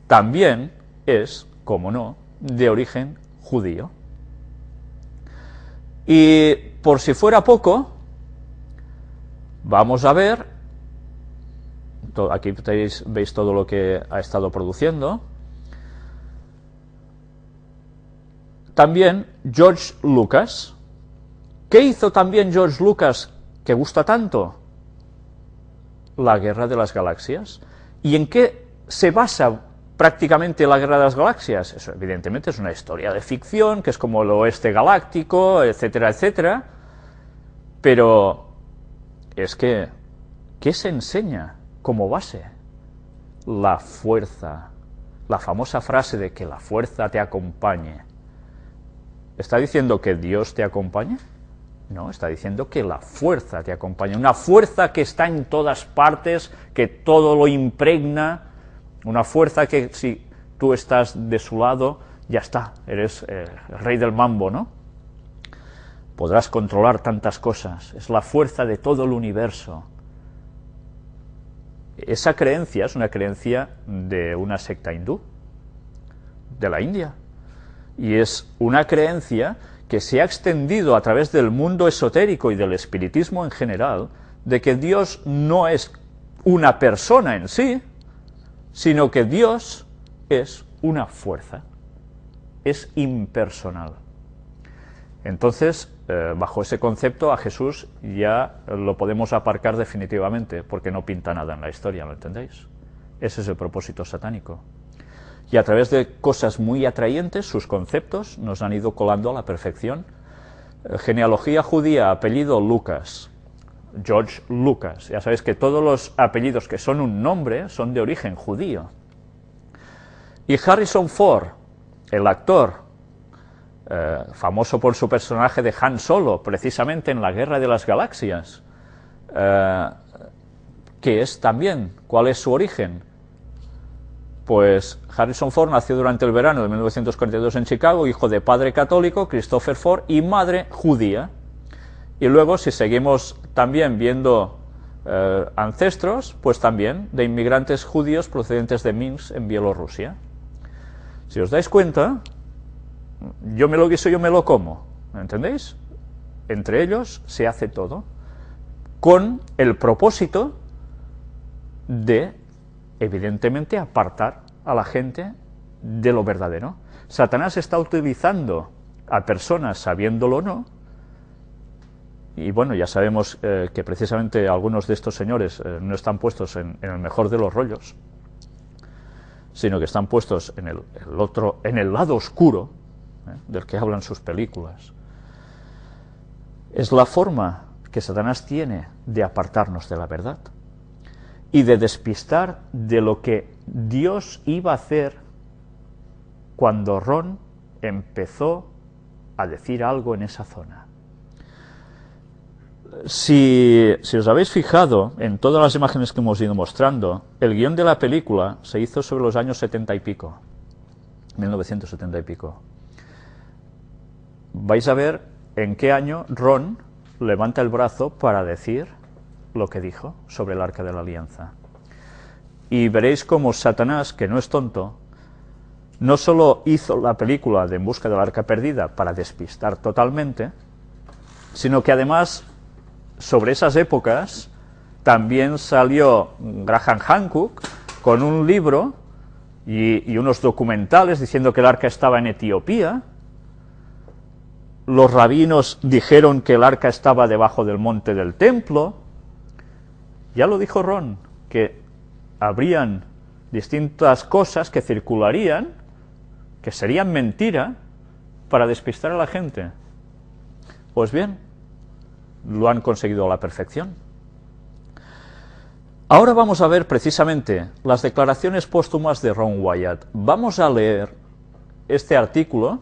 también es, como no, de origen judío. Y por si fuera poco, vamos a ver, aquí veis todo lo que ha estado produciendo. También George Lucas. ¿Qué hizo también George Lucas que gusta tanto? La Guerra de las Galaxias. ¿Y en qué se basa prácticamente la Guerra de las Galaxias? Eso evidentemente es una historia de ficción, que es como el oeste galáctico, etcétera, etcétera. Pero es que, ¿qué se enseña como base? La fuerza. La famosa frase de que la fuerza te acompañe. ¿Está diciendo que Dios te acompañe? No, está diciendo que la fuerza te acompaña. Una fuerza que está en todas partes, que todo lo impregna. Una fuerza que si tú estás de su lado, ya está, eres el rey del mambo, ¿no? Podrás controlar tantas cosas. Es la fuerza de todo el universo. Esa creencia es una creencia de una secta hindú. de la India. Y es una creencia que se ha extendido a través del mundo esotérico y del espiritismo en general, de que Dios no es una persona en sí, sino que Dios es una fuerza, es impersonal. Entonces, bajo ese concepto, a Jesús ya lo podemos aparcar definitivamente, porque no pinta nada en la historia, ¿lo entendéis? Ese es el propósito satánico. Y a través de cosas muy atrayentes, sus conceptos nos han ido colando a la perfección. Genealogía judía, apellido Lucas, George Lucas. Ya sabéis que todos los apellidos que son un nombre son de origen judío. Y Harrison Ford, el actor, famoso por su personaje de Han Solo, precisamente en la Guerra de las Galaxias, que es también, ¿cuál es su origen? Pues Harrison Ford nació durante el verano de 1942 en Chicago, hijo de padre católico, Christopher Ford, y madre judía. Y luego, si seguimos también viendo ancestros, pues también de inmigrantes judíos procedentes de Minsk, en Bielorrusia. Si os dais cuenta, yo me lo guiso, yo me lo como, ¿entendéis? Entre ellos se hace todo, con el propósito de, evidentemente, apartar a la gente de lo verdadero. Satanás está utilizando a personas sabiéndolo o no, y bueno, ya sabemos que precisamente algunos de estos señores no están puestos en el mejor de los rollos, sino que están puestos en el lado oscuro, del que hablan sus películas. Es la forma que Satanás tiene de apartarnos de la verdad y de despistar de lo que Dios iba a hacer cuando Ron empezó a decir algo en esa zona. Si os habéis fijado en todas las imágenes que hemos ido mostrando, el guión de la película se hizo sobre los años 70 y pico, 1970 y pico. Vais a ver en qué año Ron levanta el brazo para decir lo que dijo sobre el Arca de la Alianza. Y veréis cómo Satanás, que no es tonto, no solo hizo la película de En busca del Arca perdida para despistar totalmente, sino que además, sobre esas épocas, también salió Graham Hancock con un libro y unos documentales diciendo que el arca estaba en Etiopía. Los rabinos dijeron que el arca estaba debajo del monte del templo. Ya lo dijo Ron, que habrían distintas cosas que circularían, que serían mentira, para despistar a la gente. Pues bien, lo han conseguido a la perfección. Ahora vamos a ver precisamente las declaraciones póstumas de Ron Wyatt. Vamos a leer este artículo,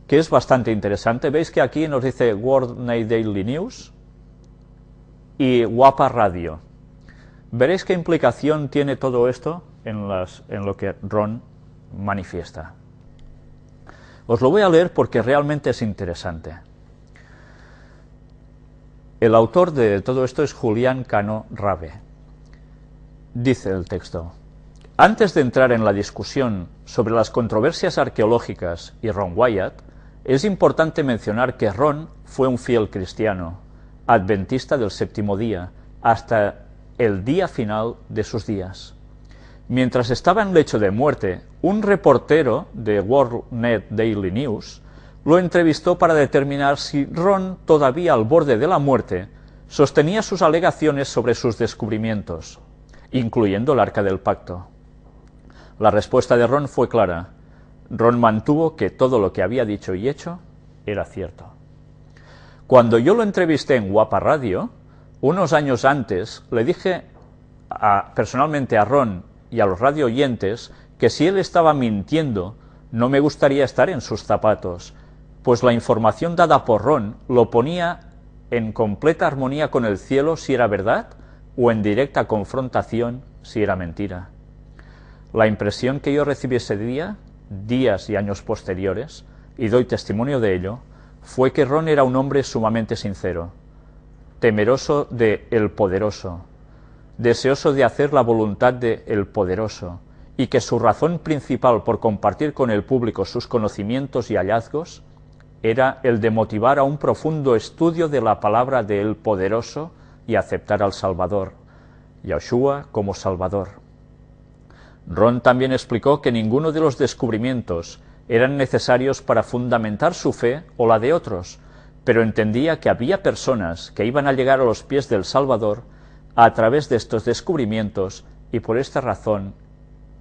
que es bastante interesante. Veis que aquí nos dice World Night Daily News y Guapa Radio. Veréis qué implicación tiene todo esto en lo que Ron manifiesta. Os lo voy a leer porque realmente es interesante. El autor de todo esto es Julián Cano Rabe. Dice el texto: antes de entrar en la discusión sobre las controversias arqueológicas y Ron Wyatt, es importante mencionar que Ron fue un fiel cristiano, adventista del séptimo día, hasta el día final de sus días. Mientras estaba en lecho de muerte, un reportero de World Net Daily News lo entrevistó para determinar si Ron, todavía al borde de la muerte, sostenía sus alegaciones sobre sus descubrimientos, incluyendo el Arca del Pacto. La respuesta de Ron fue clara. Ron mantuvo que todo lo que había dicho y hecho era cierto. Cuando yo lo entrevisté en Guapa Radio, unos años antes, le dije personalmente a Ron y a los radio oyentes que si él estaba mintiendo, no me gustaría estar en sus zapatos, pues la información dada por Ron lo ponía en completa armonía con el cielo si era verdad, o en directa confrontación si era mentira. La impresión que yo recibí ese día, días y años posteriores, y doy testimonio de ello, fue que Ron era un hombre sumamente sincero, temeroso de El Poderoso, deseoso de hacer la voluntad de El Poderoso, y que su razón principal por compartir con el público sus conocimientos y hallazgos era el de motivar a un profundo estudio de la palabra del Poderoso y aceptar al Salvador, Yahshua como Salvador. Ron también explicó que ninguno de los descubrimientos eran necesarios para fundamentar su fe o la de otros, pero entendía que había personas que iban a llegar a los pies del Salvador a través de estos descubrimientos y por esta razón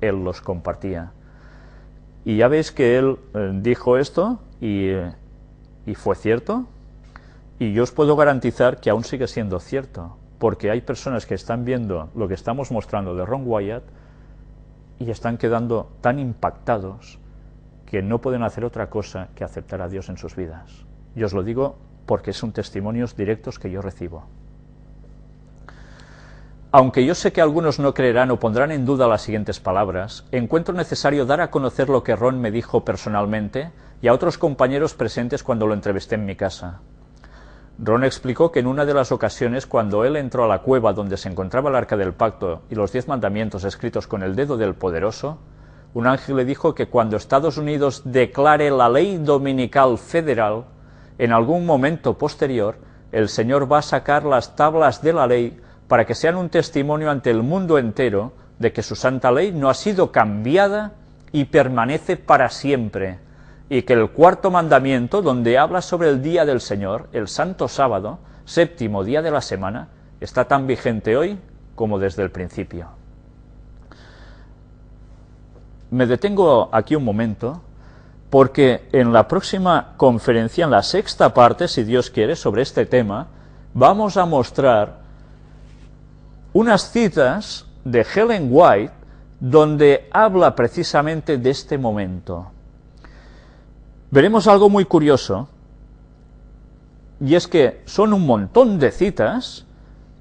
él los compartía. Y ya veis que él dijo esto y fue cierto, y yo os puedo garantizar que aún sigue siendo cierto, porque hay personas que están viendo lo que estamos mostrando de Ron Wyatt y están quedando tan impactados que no pueden hacer otra cosa que aceptar a Dios en sus vidas. Yo os lo digo porque son testimonios directos que yo recibo. Aunque yo sé que algunos no creerán o pondrán en duda las siguientes palabras, encuentro necesario dar a conocer lo que Ron me dijo personalmente y a otros compañeros presentes cuando lo entrevisté en mi casa. Ron explicó que en una de las ocasiones, cuando él entró a la cueva donde se encontraba el Arca del Pacto y los 10 mandamientos escritos con el dedo del Poderoso, un ángel le dijo que cuando Estados Unidos declare la ley dominical federal, en algún momento posterior, el Señor va a sacar las tablas de la ley para que sean un testimonio ante el mundo entero de que su santa ley no ha sido cambiada y permanece para siempre, y que el cuarto mandamiento, donde habla sobre el día del Señor, el santo sábado, séptimo día de la semana, está tan vigente hoy como desde el principio. Me detengo aquí un momento, porque en la próxima conferencia, en la sexta parte, si Dios quiere, sobre este tema, vamos a mostrar unas citas de Ellen White donde habla precisamente de este momento. Veremos algo muy curioso, y es que son un montón de citas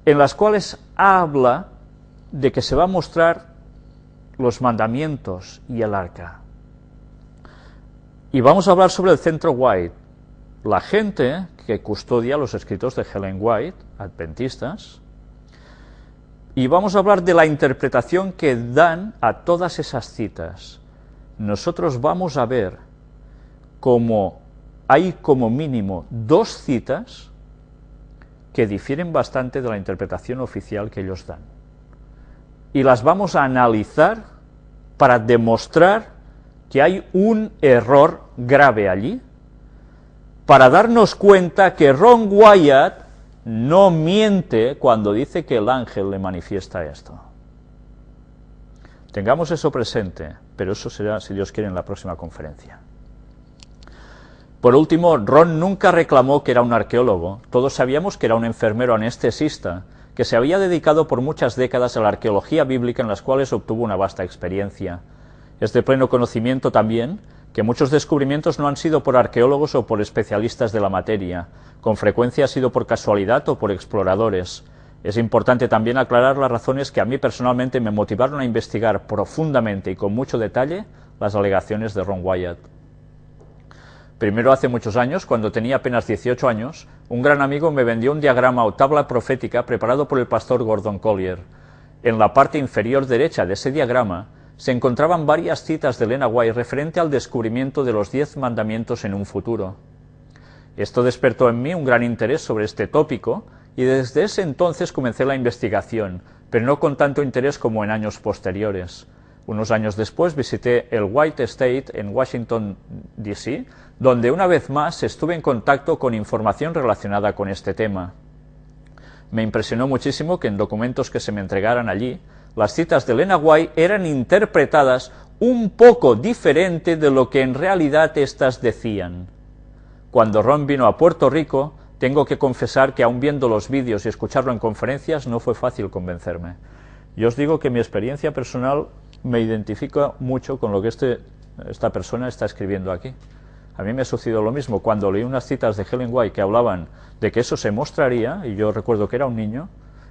en las cuales habla de que se va a mostrar los mandamientos y el arca. Y vamos a hablar sobre el centro White, la gente que custodia los escritos de Ellen White, adventistas, y vamos a hablar de la interpretación que dan a todas esas citas. Nosotros vamos a ver cómo hay como mínimo 2 citas que difieren bastante de la interpretación oficial que ellos dan. Y las vamos a analizar para demostrar que hay un error grave allí, para darnos cuenta que Ron Wyatt no miente cuando dice que el ángel le manifiesta esto. Tengamos eso presente, pero eso será, si Dios quiere, en la próxima conferencia. Por último, Ron nunca reclamó que era un arqueólogo. Todos sabíamos que era un enfermero anestesista, que se había dedicado por muchas décadas a la arqueología bíblica, en las cuales obtuvo una vasta experiencia. Es de pleno conocimiento también que muchos descubrimientos no han sido por arqueólogos o por especialistas de la materia, con frecuencia ha sido por casualidad o por exploradores. Es importante también aclarar las razones que a mí personalmente me motivaron a investigar profundamente y con mucho detalle las alegaciones de Ron Wyatt. Primero, hace muchos años, cuando tenía apenas 18 años, un gran amigo me vendió un diagrama o tabla profética preparado por el pastor Gordon Collier. En la parte inferior derecha de ese diagrama se encontraban varias citas de Elena White referente al descubrimiento de los 10 mandamientos en un futuro. Esto despertó en mí un gran interés sobre este tópico y desde ese entonces comencé la investigación, pero no con tanto interés como en años posteriores. Unos años después visité el White Estate en Washington, D.C., donde una vez más estuve en contacto con información relacionada con este tema. Me impresionó muchísimo que en documentos que se me entregaran allí, las citas de Elena White eran interpretadas un poco diferente de lo que en realidad éstas decían. Cuando Ron vino a Puerto Rico, tengo que confesar que aun viendo los vídeos y escucharlo en conferencias no fue fácil convencerme. Yo os digo que mi experiencia personal me identifica mucho con lo que esta persona está escribiendo aquí. A mí me sucedió lo mismo cuando leí unas citas de Ellen White que hablaban de que eso se mostraría, y yo recuerdo que era un niño,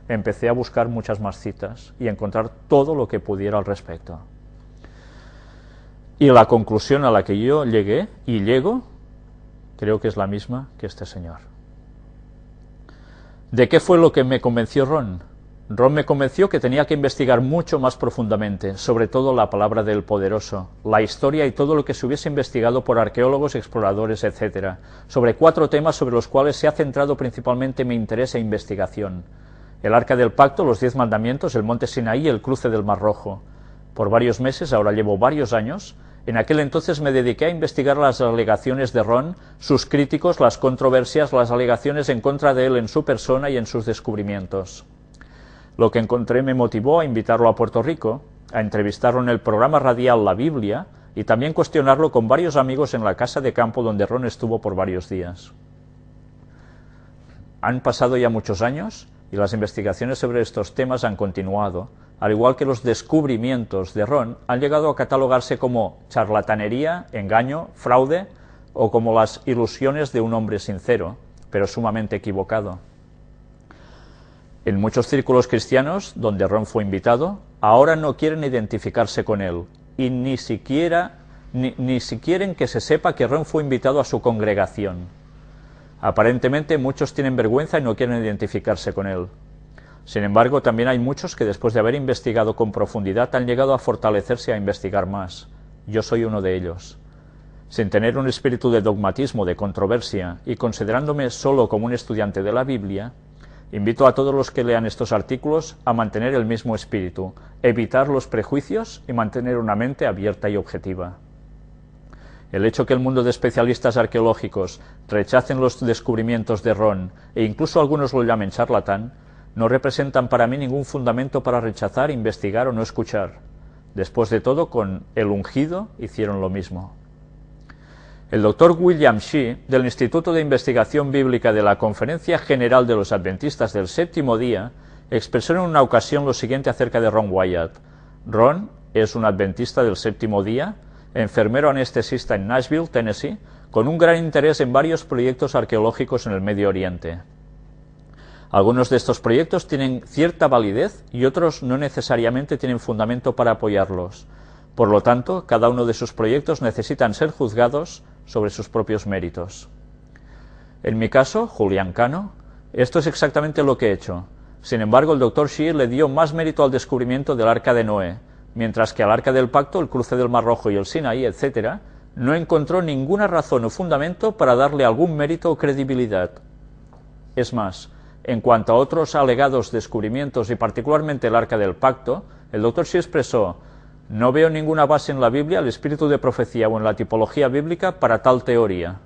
empecé a buscar muchas más citas y a encontrar todo lo que pudiera al respecto. Y la conclusión a la que yo llegué y llego, creo que es la misma que este señor. ¿De qué fue lo que me convenció Ron? Ron me convenció que tenía que investigar mucho más profundamente, sobre todo la palabra del Poderoso, la historia y todo lo que se hubiese investigado por arqueólogos, exploradores, etc., sobre 4 temas sobre los cuales se ha centrado principalmente mi interés e investigación: el Arca del Pacto, los 10 Mandamientos, el Monte Sinaí y el cruce del Mar Rojo. Por varios meses, ahora llevo varios años, en aquel entonces me dediqué a investigar las alegaciones de Ron, sus críticos, las controversias, las alegaciones en contra de él en su persona y en sus descubrimientos. Lo que encontré me motivó a invitarlo a Puerto Rico, a entrevistarlo en el programa radial La Biblia y también cuestionarlo con varios amigos en la casa de campo donde Ron estuvo por varios días. Han pasado ya muchos años y las investigaciones sobre estos temas han continuado, al igual que los descubrimientos de Ron han llegado a catalogarse como charlatanería, engaño, fraude o como las ilusiones de un hombre sincero, pero sumamente equivocado. En muchos círculos cristianos, donde Ron fue invitado, ahora no quieren identificarse con él, y ni siquiera quieren que se sepa que Ron fue invitado a su congregación. Aparentemente muchos tienen vergüenza y no quieren identificarse con él. Sin embargo, también hay muchos que después de haber investigado con profundidad han llegado a fortalecerse a investigar más. Yo soy uno de ellos. Sin tener un espíritu de dogmatismo, de controversia, y considerándome solo como un estudiante de la Biblia, invito a todos los que lean estos artículos a mantener el mismo espíritu, evitar los prejuicios y mantener una mente abierta y objetiva. El hecho que el mundo de especialistas arqueológicos rechacen los descubrimientos de Ron, e incluso algunos lo llamen charlatán, no representan para mí ningún fundamento para rechazar, investigar o no escuchar. Después de todo, con el ungido hicieron lo mismo. El Dr. William Shea, del Instituto de Investigación Bíblica de la Conferencia General de los Adventistas del Séptimo Día, expresó en una ocasión lo siguiente acerca de Ron Wyatt. Ron es un adventista del Séptimo Día, enfermero anestesista en Nashville, Tennessee, con un gran interés en varios proyectos arqueológicos en el Medio Oriente. Algunos de estos proyectos tienen cierta validez y otros no necesariamente tienen fundamento para apoyarlos. Por lo tanto, cada uno de sus proyectos necesitan ser juzgados sobre sus propios méritos. En mi caso, Julián Cano, esto es exactamente lo que he hecho. Sin embargo, el Dr. Shea le dio más mérito al descubrimiento del Arca de Noé, mientras que al Arca del Pacto, el cruce del Mar Rojo y el Sinaí, etc., no encontró ninguna razón o fundamento para darle algún mérito o credibilidad. Es más, en cuanto a otros alegados descubrimientos y particularmente el Arca del Pacto, el Dr. Shea expresó: no veo ninguna base en la Biblia, el espíritu de profecía o en la tipología bíblica para tal teoría.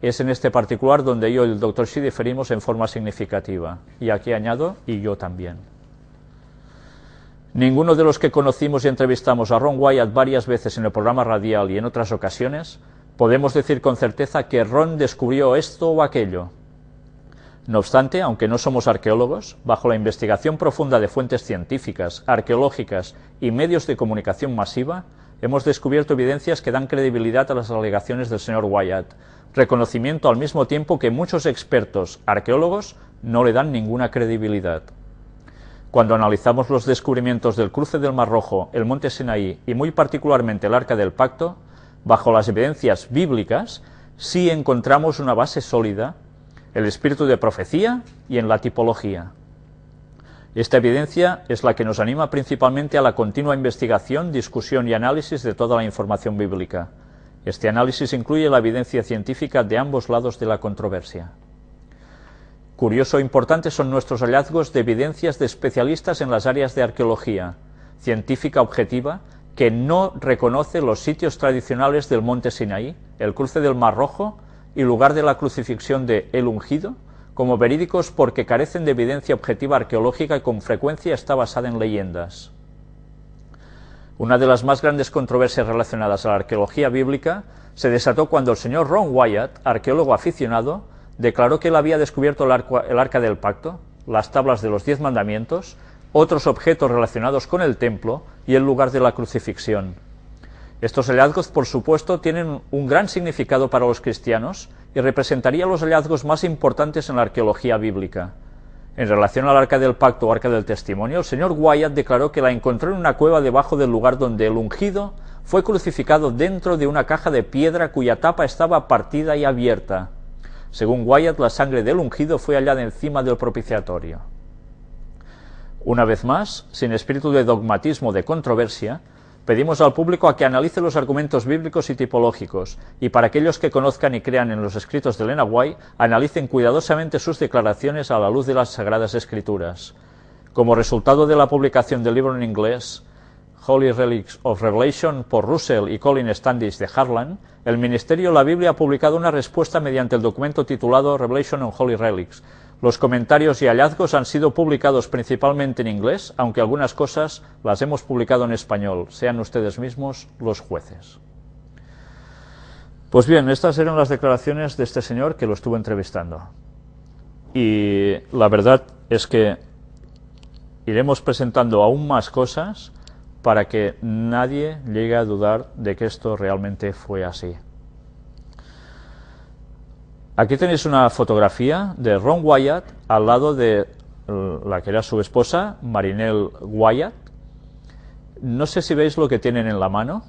Es en este particular donde yo y el Dr. Shea diferimos en forma significativa. Y aquí añado, y yo también. Ninguno de los que conocimos y entrevistamos a Ron Wyatt varias veces en el programa radial y en otras ocasiones, podemos decir con certeza que Ron descubrió esto o aquello. No obstante, aunque no somos arqueólogos, bajo la investigación profunda de fuentes científicas, arqueológicas y medios de comunicación masiva, hemos descubierto evidencias que dan credibilidad a las alegaciones del señor Wyatt, reconocimiento al mismo tiempo que muchos expertos arqueólogos no le dan ninguna credibilidad. Cuando analizamos los descubrimientos del cruce del Mar Rojo, el Monte Sinaí y muy particularmente el Arca del Pacto, bajo las evidencias bíblicas, sí encontramos una base sólida, el espíritu de profecía y en la tipología. Esta evidencia es la que nos anima principalmente a la continua investigación, discusión y análisis de toda la información bíblica. Este análisis incluye la evidencia científica de ambos lados de la controversia. Curioso e importante son nuestros hallazgos de evidencias de especialistas en las áreas de arqueología, científica objetiva, que no reconoce los sitios tradicionales del Monte Sinaí, el cruce del Mar Rojo y lugar de la crucifixión de El Ungido, como verídicos porque carecen de evidencia objetiva arqueológica y con frecuencia está basada en leyendas. Una de las más grandes controversias relacionadas a la arqueología bíblica se desató cuando el señor Ron Wyatt, arqueólogo aficionado, declaró que él había descubierto el Arca del Pacto, las tablas de los 10 mandamientos, otros objetos relacionados con el templo y el lugar de la crucifixión. Estos hallazgos, por supuesto, tienen un gran significado para los cristianos y representarían los hallazgos más importantes en la arqueología bíblica. En relación al Arca del Pacto o Arca del Testimonio, el señor Wyatt declaró que la encontró en una cueva debajo del lugar donde el ungido fue crucificado dentro de una caja de piedra cuya tapa estaba partida y abierta. Según Wyatt, la sangre del ungido fue hallada encima del propiciatorio. Una vez más, sin espíritu de dogmatismo o de controversia, pedimos al público a que analice los argumentos bíblicos y tipológicos, y para aquellos que conozcan y crean en los escritos de Elena White, analicen cuidadosamente sus declaraciones a la luz de las Sagradas Escrituras. Como resultado de la publicación del libro en inglés, Holy Relics of Revelation, por Russell y Colin Standish de Harlan, el Ministerio de la Biblia ha publicado una respuesta mediante el documento titulado Revelation on Holy Relics. Los comentarios y hallazgos han sido publicados principalmente en inglés, aunque algunas cosas las hemos publicado en español. Sean ustedes mismos los jueces. Pues bien, estas eran las declaraciones de este señor que lo estuvo entrevistando. Y la verdad es que iremos presentando aún más cosas para que nadie llegue a dudar de que esto realmente fue así. Aquí tenéis una fotografía de Ron Wyatt al lado de la que era su esposa, Marinelle Wyatt. No sé si veis lo que tienen en la mano.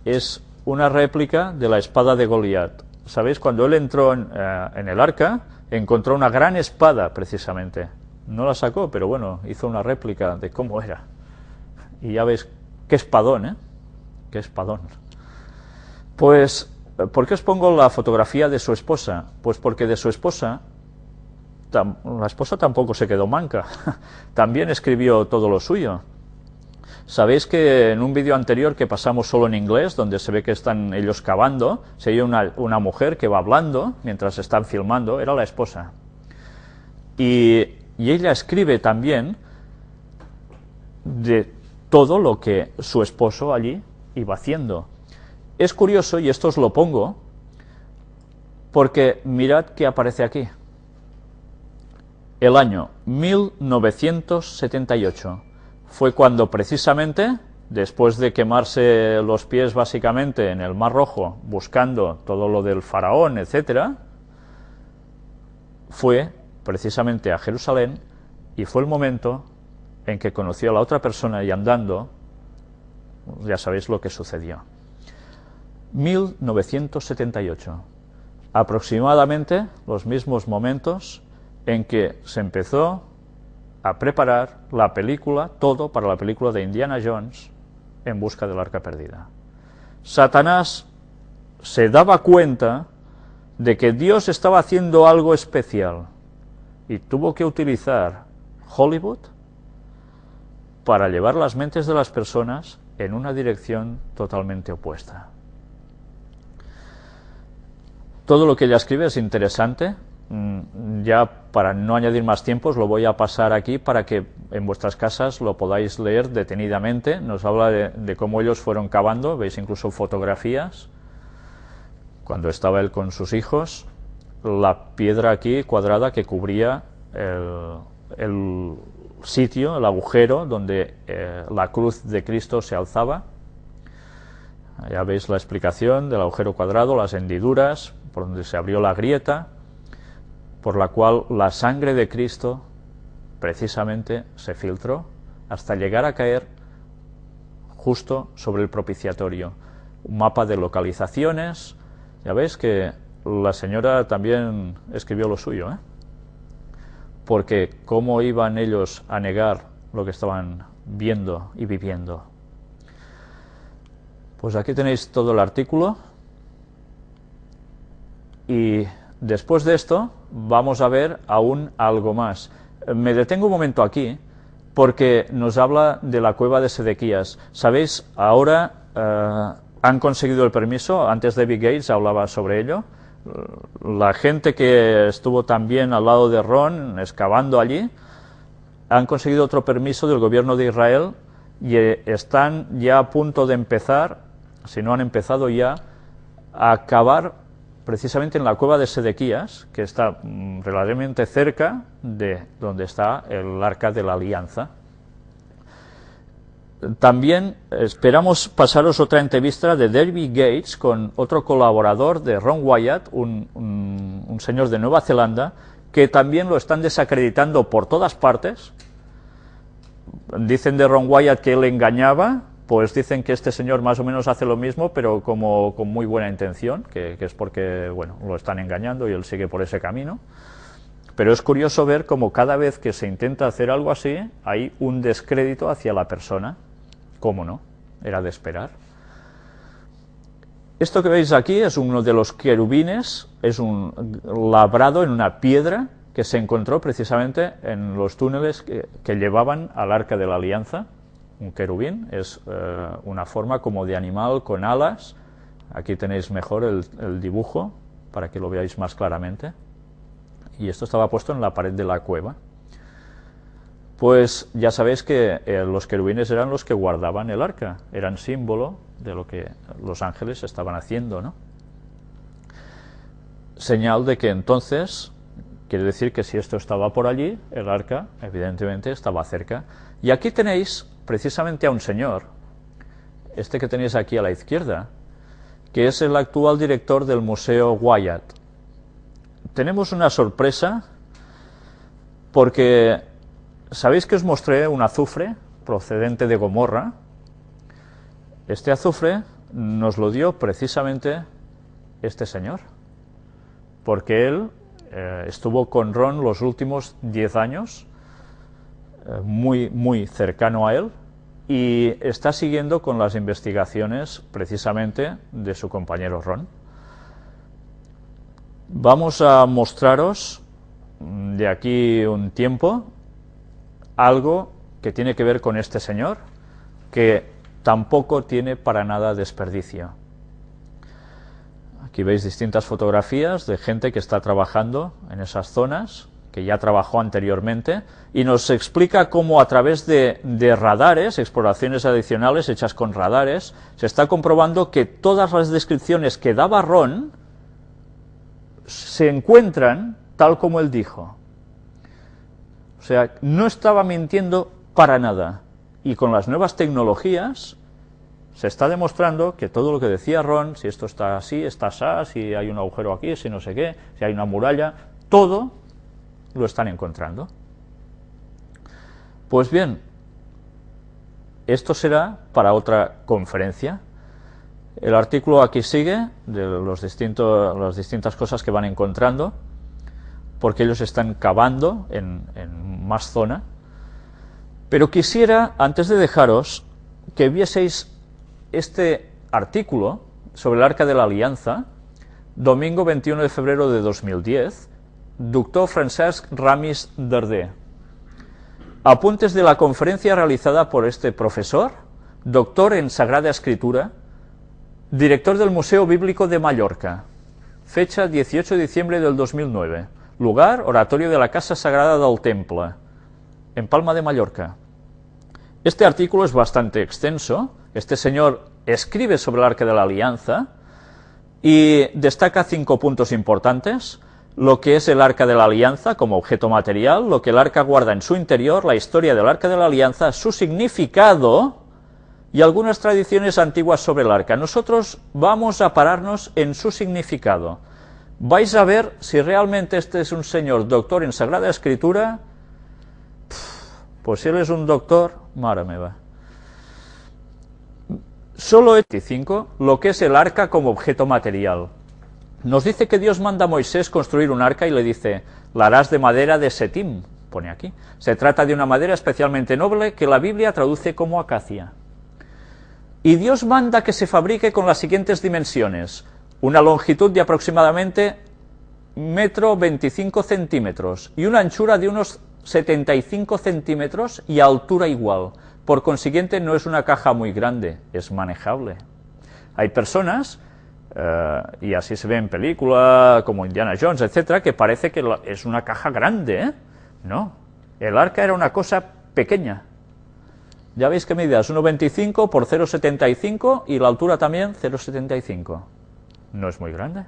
Es una réplica de la espada de Goliat. ¿Sabéis? Cuando él entró en el arca, encontró una gran espada, precisamente. No la sacó, pero bueno, hizo una réplica de cómo era. Y ya veis, qué espadón, ¿eh? Qué espadón. Pues, ¿por qué os pongo la fotografía de su esposa? Pues porque de su esposa, la esposa tampoco se quedó manca. También escribió todo lo suyo. Sabéis que en un vídeo anterior que pasamos solo en inglés, donde se ve que están ellos cavando, se oye una mujer que va hablando mientras están filmando, era la esposa. Y ella escribe también de todo lo que su esposo allí iba haciendo. Es curioso, y esto os lo pongo, porque mirad qué aparece aquí. El año 1978 fue cuando precisamente, después de quemarse los pies básicamente en el Mar Rojo, buscando todo lo del faraón, etc., fue precisamente a Jerusalén, y fue el momento en que conoció a la otra persona, y andando, ya sabéis lo que sucedió. 1978, aproximadamente los mismos momentos en que se empezó a preparar la película, todo para la película de Indiana Jones en busca del arca perdida. Satanás se daba cuenta de que Dios estaba haciendo algo especial y tuvo que utilizar Hollywood para llevar las mentes de las personas en una dirección totalmente opuesta. Todo lo que ella escribe es interesante. Ya para no añadir más tiempo os lo voy a pasar aquí para que en vuestras casas lo podáis leer detenidamente. Nos habla de cómo ellos fueron cavando, veis incluso fotografías cuando estaba él con sus hijos, la piedra aquí cuadrada que cubría el sitio, el agujero donde la cruz de Cristo se alzaba. Ya veis la explicación del agujero cuadrado, las hendiduras por donde se abrió la grieta, por la cual la sangre de Cristo precisamente se filtró hasta llegar a caer justo sobre el propiciatorio. Un mapa de localizaciones. Ya veis que la señora también escribió lo suyo, ¿eh? Porque cómo iban ellos a negar lo que estaban viendo y viviendo. Pues aquí tenéis todo el artículo. Y después de esto vamos a ver aún algo más. Me detengo un momento aquí porque nos habla de la cueva de Sedequías. ¿Sabéis? Ahora han conseguido el permiso. Antes David Gates hablaba sobre ello. La gente que estuvo también al lado de Ron excavando allí han conseguido otro permiso del gobierno de Israel y están ya a punto de empezar, si no han empezado ya, a cavar precisamente en la cueva de Sedequías, que está relativamente cerca de donde está el Arca de la Alianza. También esperamos pasaros otra entrevista de David Gates con otro colaborador de Ron Wyatt, un señor de Nueva Zelanda, que también lo están desacreditando por todas partes. Dicen de Ron Wyatt que él engañaba, pues dicen que este señor más o menos hace lo mismo, pero como con muy buena intención, que es porque, bueno, lo están engañando y él sigue por ese camino. Pero es curioso ver cómo cada vez que se intenta hacer algo así, hay un descrédito hacia la persona. ¿Cómo no? Era de esperar. Esto que veis aquí es uno de los querubines, es un labrado en una piedra que se encontró precisamente en los túneles que llevaban al Arca de la Alianza. Un querubín es una forma como de animal con alas. Aquí tenéis mejor el dibujo para que lo veáis más claramente. Y esto estaba puesto en la pared de la cueva. Pues ya sabéis que los querubines eran los que guardaban el arca, eran símbolo de lo que los ángeles estaban haciendo, ¿no? Señal de que entonces, quiere decir que si esto estaba por allí, el arca evidentemente estaba cerca. Y aquí tenéis precisamente a un señor, este que tenéis aquí a la izquierda, que es el actual director del Museo Wyatt. Tenemos una sorpresa porque sabéis que os mostré un azufre procedente de Gomorra. Este azufre nos lo dio precisamente este señor, porque él estuvo con Ron los últimos 10 años, muy cercano a él, y está siguiendo con las investigaciones precisamente de su compañero Ron. Vamos a mostraros de aquí un tiempo algo que tiene que ver con este señor, que tampoco tiene para nada desperdicio. Aquí veis distintas fotografías de gente que está trabajando en esas zonas, que ya trabajó anteriormente, y nos explica cómo a través de radares, exploraciones adicionales hechas con radares, se está comprobando que todas las descripciones que daba Ron se encuentran tal como él dijo. O sea, no estaba mintiendo para nada. Y con las nuevas tecnologías se está demostrando que todo lo que decía Ron, si esto está así, está así, si hay un agujero aquí, si no sé qué, si hay una muralla, todo lo están encontrando. Pues bien, esto será para otra conferencia. El artículo aquí sigue de las distintas cosas que van encontrando, porque ellos están cavando en más zona. Pero quisiera, antes de dejaros, que vieseis este artículo sobre el Arca de la Alianza, domingo 21 de febrero de 2010, Doctor Francesc Ramis Darder. Apuntes de la conferencia realizada por este profesor, doctor en Sagrada Escritura, director del Museo Bíblico de Mallorca, fecha 18 de diciembre del 2009, lugar, Oratorio de la Casa Sagrada del Temple, en Palma de Mallorca. Este artículo es bastante extenso. Este señor escribe sobre el Arca de la Alianza y destaca 5 puntos importantes: lo que es el Arca de la Alianza como objeto material, lo que el Arca guarda en su interior, la historia del Arca de la Alianza, su significado y algunas tradiciones antiguas sobre el Arca. Nosotros vamos a pararnos en su significado. Vais a ver si realmente este es un señor doctor en Sagrada Escritura. Pues si él es un doctor, madre mía. Solo 25, lo que es el arca como objeto material. Nos dice que Dios manda a Moisés construir un arca y le dice: la harás de madera de setim, pone aquí. Se trata de una madera especialmente noble que la Biblia traduce como acacia. Y Dios manda que se fabrique con las siguientes dimensiones: una longitud de aproximadamente 1,25 centímetros y una anchura de unos 75 centímetros y altura igual. Por consiguiente, no es una caja muy grande, es manejable. Hay personas, y así se ve en películas como Indiana Jones, etcétera, que parece que es una caja grande, ¿eh? No, el arca era una cosa pequeña. Ya veis que medida es 1,25 por 0,75 y la altura también 0,75. No es muy grande.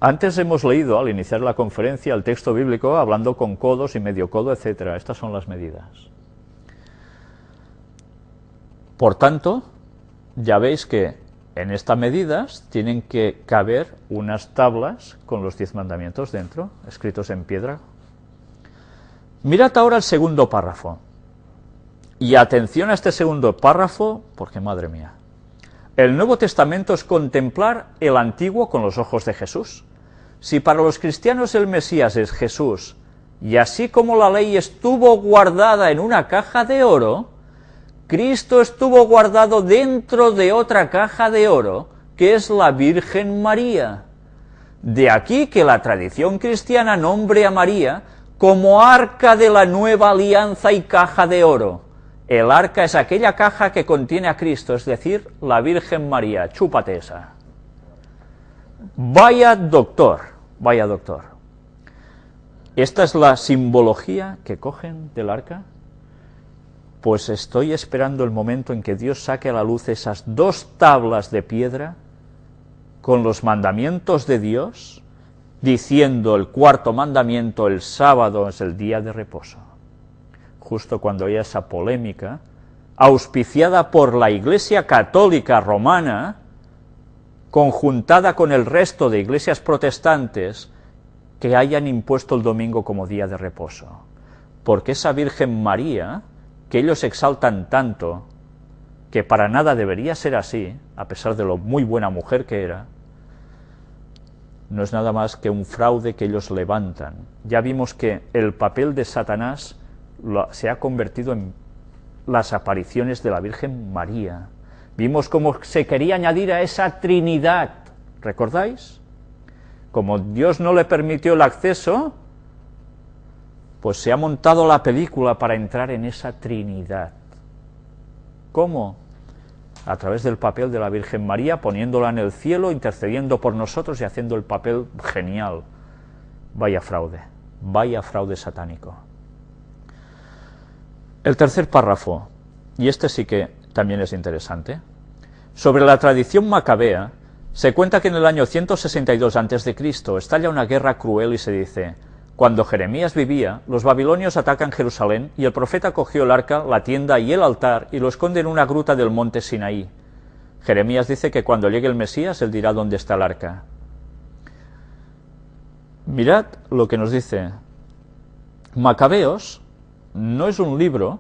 Antes hemos leído, al iniciar la conferencia, el texto bíblico hablando con codos y medio codo, etcétera. Estas son las medidas. Por tanto, ya veis que en estas medidas tienen que caber unas tablas con los 10 mandamientos dentro, escritos en piedra. Mirad ahora el segundo párrafo. Y atención a este segundo párrafo, porque madre mía. El Nuevo Testamento es contemplar el Antiguo con los ojos de Jesús. si para los cristianos el Mesías es Jesús, y así como la ley estuvo guardada en una caja de oro, Cristo estuvo guardado dentro de otra caja de oro, que es la Virgen María. De aquí que la tradición cristiana nombre a María como arca de la nueva alianza y caja de oro. El arca es aquella caja que contiene a Cristo, es decir, la Virgen María. Chúpate esa. Vaya doctor, vaya doctor. ¿Esta es la simbología que cogen del arca? Pues estoy esperando el momento en que Dios saque a la luz esas 2 tablas de piedra con los mandamientos de Dios, diciendo el 4.º mandamiento, el sábado es el día de reposo. Justo cuando haya esa polémica, auspiciada por la Iglesia Católica Romana, conjuntada con el resto de iglesias protestantes, que hayan impuesto el domingo como día de reposo. Porque esa Virgen María, que ellos exaltan tanto, que para nada debería ser así, a pesar de lo muy buena mujer que era, no es nada más que un fraude que ellos levantan. Ya vimos que el papel de Satanás se ha convertido en las apariciones de la Virgen María. Vimos cómo se quería añadir a esa Trinidad, ¿recordáis? Como Dios no le permitió el acceso, pues se ha montado la película para entrar en esa Trinidad. ¿Cómo? A través del papel de la Virgen María, poniéndola en el cielo, intercediendo por nosotros y haciendo el papel genial. Vaya fraude satánico. El tercer párrafo, y este sí que también es interesante. Sobre la tradición macabea, se cuenta que en el año 162 a.C. estalla una guerra cruel y se dice: cuando Jeremías vivía, los babilonios atacan Jerusalén y el profeta cogió el arca, la tienda y el altar y lo esconde en una gruta del monte Sinaí. Jeremías dice que cuando llegue el Mesías, él dirá dónde está el arca. Mirad lo que nos dice. Macabeos no es un libro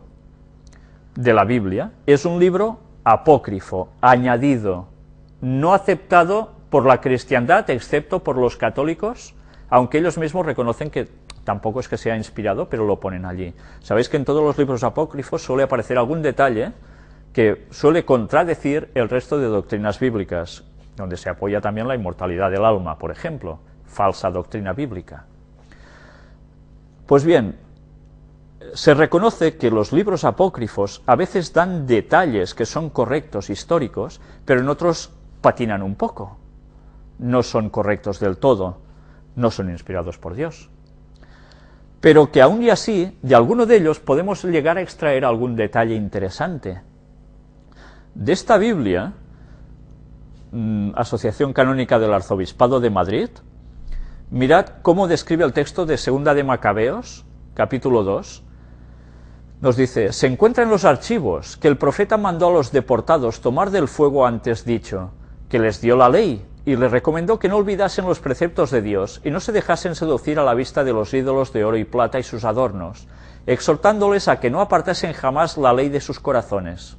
de la Biblia, es un libro apócrifo, añadido, no aceptado por la cristiandad, excepto por los católicos, aunque ellos mismos reconocen que tampoco es que sea inspirado, pero lo ponen allí. Sabéis que en todos los libros apócrifos suele aparecer algún detalle que suele contradecir el resto de doctrinas bíblicas, donde se apoya también la inmortalidad del alma, por ejemplo, falsa doctrina bíblica. Pues bien, se reconoce que los libros apócrifos a veces dan detalles que son correctos, históricos, pero en otros patinan un poco. No son correctos del todo, no son inspirados por Dios. Pero que aún y así, de alguno de ellos podemos llegar a extraer algún detalle interesante. De esta Biblia, Asociación Canónica del Arzobispado de Madrid, mirad cómo describe el texto de Segunda de Macabeos, capítulo 2, nos dice: se encuentra en los archivos que el profeta mandó a los deportados tomar del fuego antes dicho, que les dio la ley, y les recomendó que no olvidasen los preceptos de Dios y no se dejasen seducir a la vista de los ídolos de oro y plata y sus adornos, exhortándoles a que no apartasen jamás la ley de sus corazones.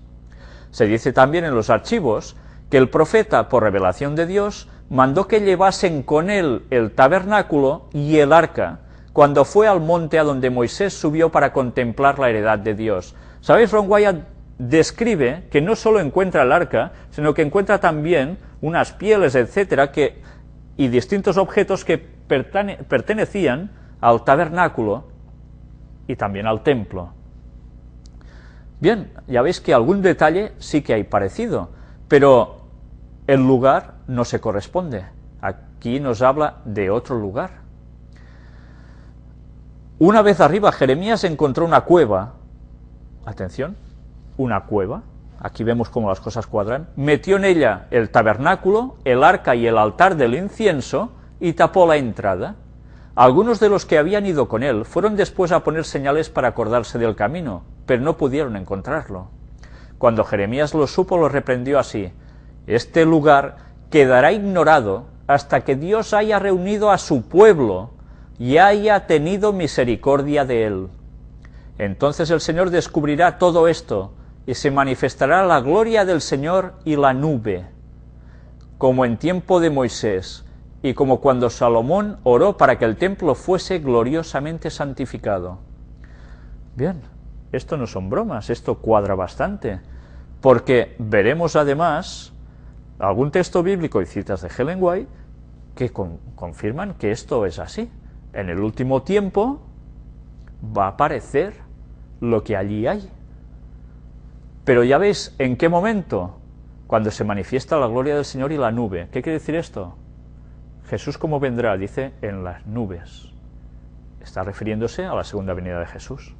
Se dice también en los archivos que el profeta, por revelación de Dios, mandó que llevasen con él el tabernáculo y el arca, cuando fue al monte a donde Moisés subió para contemplar la heredad de Dios. ¿Sabéis? Ron Wyatt describe que no solo encuentra el arca, sino que encuentra también unas pieles, etcétera, y distintos objetos que pertenecían al tabernáculo y también al templo. Bien, ya veis que algún detalle sí que hay parecido, pero el lugar no se corresponde. Aquí nos habla de otro lugar. Una vez arriba, Jeremías encontró una cueva. Atención, una cueva. Aquí vemos cómo las cosas cuadran. Metió en ella el tabernáculo, el arca y el altar del incienso y tapó la entrada. Algunos de los que habían ido con él fueron después a poner señales para acordarse del camino, pero no pudieron encontrarlo. Cuando Jeremías lo supo, lo reprendió así: este lugar quedará ignorado hasta que Dios haya reunido a su pueblo y haya tenido misericordia de él. Entonces el Señor descubrirá todo esto, y se manifestará la gloria del Señor y la nube, como en tiempo de Moisés, y como cuando Salomón oró para que el templo fuese gloriosamente santificado. Bien, esto no son bromas, esto cuadra bastante, porque veremos además algún texto bíblico y citas de Ellen White que confirman que esto es así. En el último tiempo va a aparecer lo que allí hay. Pero ya veis en qué momento, cuando se manifiesta la gloria del Señor y la nube. ¿Qué quiere decir esto? Jesús, ¿cómo vendrá? Dice, en las nubes. Está refiriéndose a la segunda venida de Jesús.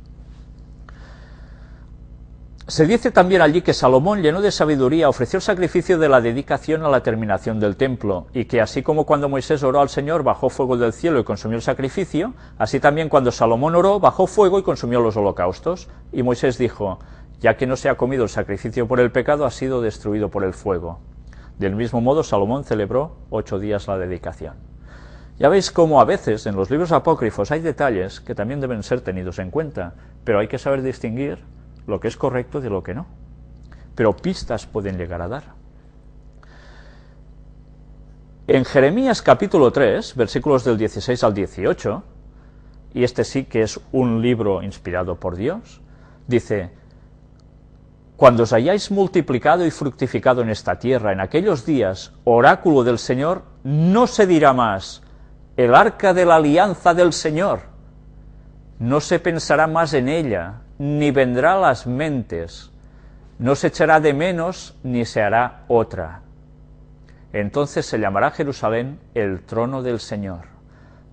Se dice también allí que Salomón, lleno de sabiduría, ofreció el sacrificio de la dedicación a la terminación del templo, y que así como cuando Moisés oró al Señor, bajó fuego del cielo y consumió el sacrificio, así también cuando Salomón oró, bajó fuego y consumió los holocaustos. Y Moisés dijo, ya que no se ha comido el sacrificio por el pecado, ha sido destruido por el fuego. Del mismo modo, Salomón celebró 8 días la dedicación. Ya veis cómo a veces en los libros apócrifos hay detalles que también deben ser tenidos en cuenta, pero hay que saber distinguir lo que es correcto de lo que no. Pero pistas pueden llegar a dar. En Jeremías capítulo 3, versículos del 16 al 18, y este sí que es un libro inspirado por Dios, dice: cuando os hayáis multiplicado y fructificado en esta tierra, en aquellos días, oráculo del Señor, no se dirá más, el arca de la alianza del Señor. No se pensará más en ella, ni vendrá a las mentes, no se echará de menos, ni se hará otra. Entonces se llamará Jerusalén el trono del Señor.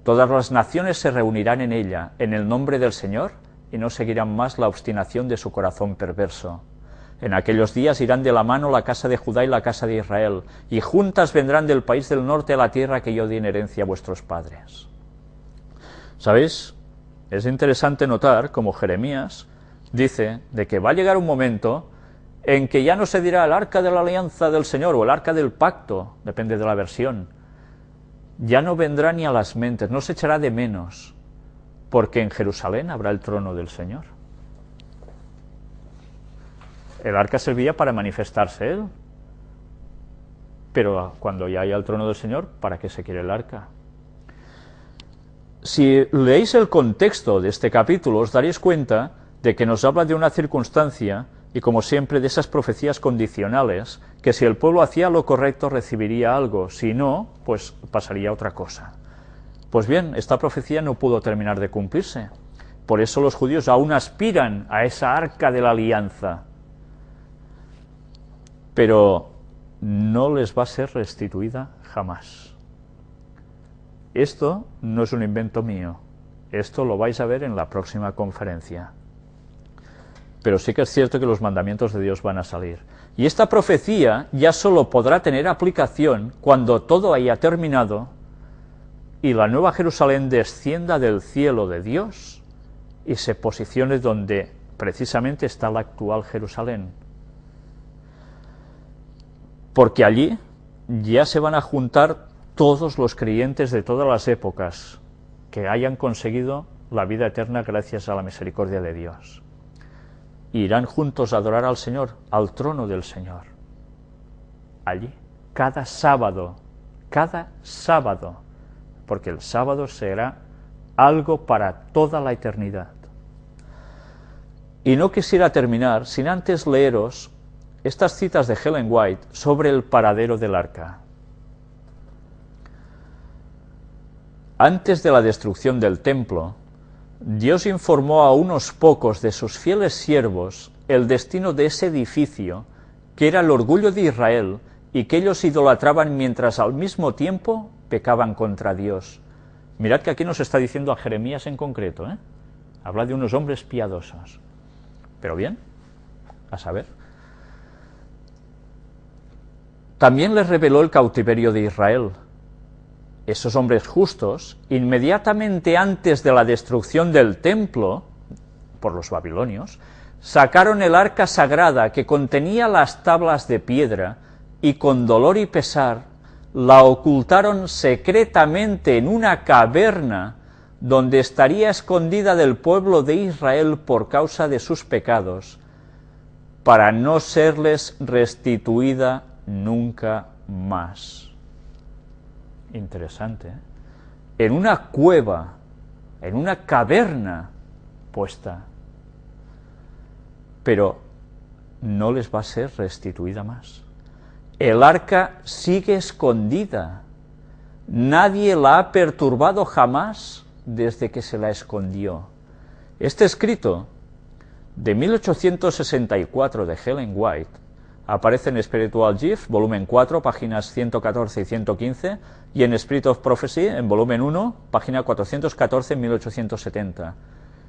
Todas las naciones se reunirán en ella, en el nombre del Señor, y no seguirán más la obstinación de su corazón perverso. En aquellos días irán de la mano la casa de Judá y la casa de Israel, y juntas vendrán del país del norte a la tierra que yo di en herencia a vuestros padres. ¿Sabéis? Es interesante notar cómo Jeremías dice de que va a llegar un momento en que ya no se dirá el arca de la alianza del Señor o el arca del pacto, depende de la versión. Ya no vendrá ni a las mentes, no se echará de menos, porque en Jerusalén habrá el trono del Señor. El arca servía para manifestarse Él, pero cuando ya haya el trono del Señor, ¿para qué se quiere el arca? Si leéis el contexto de este capítulo, os daréis cuenta de que nos habla de una circunstancia, y como siempre de esas profecías condicionales, que si el pueblo hacía lo correcto recibiría algo, si no, pues pasaría otra cosa. Pues bien, esta profecía no pudo terminar de cumplirse. Por eso los judíos aún aspiran a esa arca de la alianza, pero no les va a ser restituida jamás. Esto no es un invento mío, esto lo vais a ver en la próxima conferencia. Pero sí que es cierto que los mandamientos de Dios van a salir. Y esta profecía ya solo podrá tener aplicación cuando todo haya terminado y la nueva Jerusalén descienda del cielo de Dios y se posicione donde precisamente está la actual Jerusalén. Porque allí ya se van a juntar todos los creyentes de todas las épocas que hayan conseguido la vida eterna gracias a la misericordia de Dios. Irán juntos a adorar al Señor, al trono del Señor. Allí, cada sábado, porque el sábado será algo para toda la eternidad. Y no quisiera terminar sin antes leeros estas citas de Ellen White sobre el paradero del arca. Antes de la destrucción del templo, Dios informó a unos pocos de sus fieles siervos el destino de ese edificio, que era el orgullo de Israel, y que ellos idolatraban mientras al mismo tiempo pecaban contra Dios. Mirad que aquí nos está diciendo a Jeremías en concreto, habla de unos hombres piadosos. Pero bien, a saber. También les reveló el cautiverio de Israel. Esos hombres justos, inmediatamente antes de la destrucción del templo, por los babilonios, sacaron el arca sagrada que contenía las tablas de piedra y con dolor y pesar la ocultaron secretamente en una caverna donde estaría escondida del pueblo de Israel por causa de sus pecados, para no serles restituida nunca más. interesante, ¿eh? En una cueva, en una caverna puesta, pero no les va a ser restituida más. El arca sigue escondida, nadie la ha perturbado jamás desde que se la escondió. Este escrito de 1864 de Ellen White aparece en Spiritual Gift, volumen 4, páginas 114 y 115, y en Spirit of Prophecy, en volumen 1, página 414, en 1870.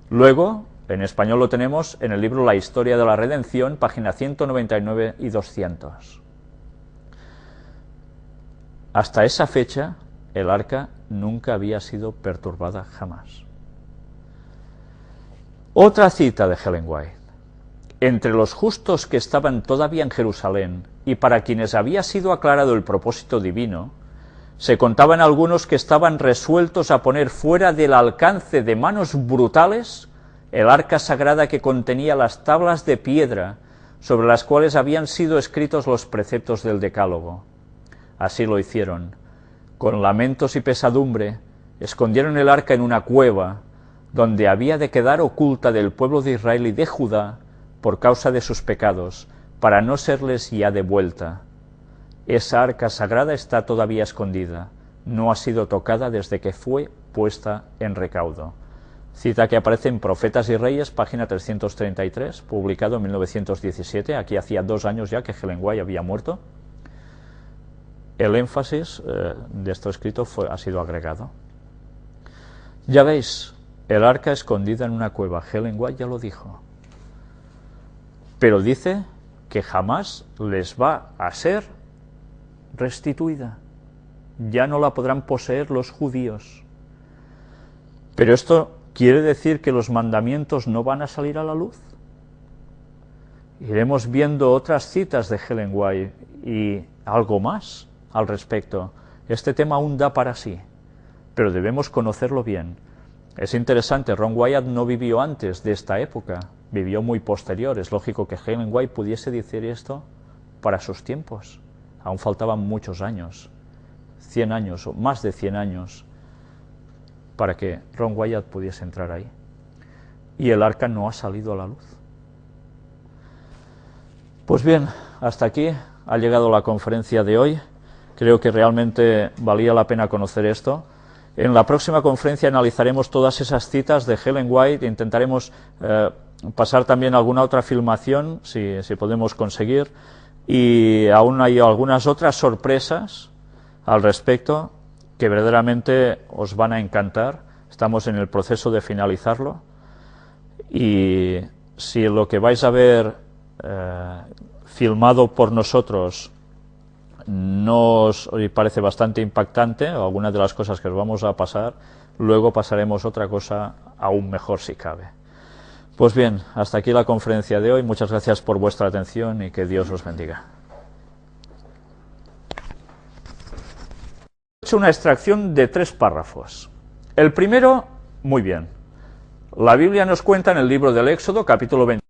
Luego, en español lo tenemos en el libro La Historia de la Redención, página 199 y 200. Hasta esa fecha, el arca nunca había sido perturbada jamás. Otra cita de Ellen White. Entre los justos que estaban todavía en Jerusalén y para quienes había sido aclarado el propósito divino, se contaban algunos que estaban resueltos a poner fuera del alcance de manos brutales el arca sagrada que contenía las tablas de piedra sobre las cuales habían sido escritos los preceptos del Decálogo. Así lo hicieron. Con lamentos y pesadumbre, escondieron el arca en una cueva, donde había de quedar oculta del pueblo de Israel y de Judá por causa de sus pecados, para no serles ya devuelta. Esa arca sagrada está todavía escondida, no ha sido tocada desde que fue puesta en recaudo. Cita que aparece en Profetas y Reyes, página 333, publicado en 1917, aquí hacía 2 años ya que Ellen White había muerto. El énfasis de este escrito ha sido agregado. Ya veis, el arca escondida en una cueva, Ellen White ya lo dijo. Pero dice que jamás les va a ser restituida. Ya no la podrán poseer los judíos. Pero esto quiere decir que los mandamientos no van a salir a la luz. Iremos viendo otras citas de Ellen White y algo más al respecto. Este tema aún da para sí, pero debemos conocerlo bien. Es interesante, Ron Wyatt no vivió antes de esta época, vivió muy posterior. Es lógico que Ellen White pudiese decir esto para sus tiempos. Aún faltaban muchos años, 100 años o más de 100 años, para que Ron Wyatt pudiese entrar ahí. Y el arca no ha salido a la luz. Pues bien, hasta aquí ha llegado la conferencia de hoy. Creo que realmente valía la pena conocer esto. En la próxima conferencia analizaremos todas esas citas de Ellen White, intentaremos pasar también alguna otra filmación, si podemos conseguir, y aún hay algunas otras sorpresas al respecto que verdaderamente os van a encantar. Estamos en el proceso de finalizarlo, y si lo que vais a ver filmado por nosotros no os parece bastante impactante, o algunas de las cosas que os vamos a pasar, luego pasaremos otra cosa aún mejor si cabe. Pues bien, hasta aquí la conferencia de hoy. Muchas gracias por vuestra atención y que Dios os bendiga. He hecho una extracción de 3 párrafos. El primero, muy bien. La Biblia nos cuenta en el libro del Éxodo, capítulo 20.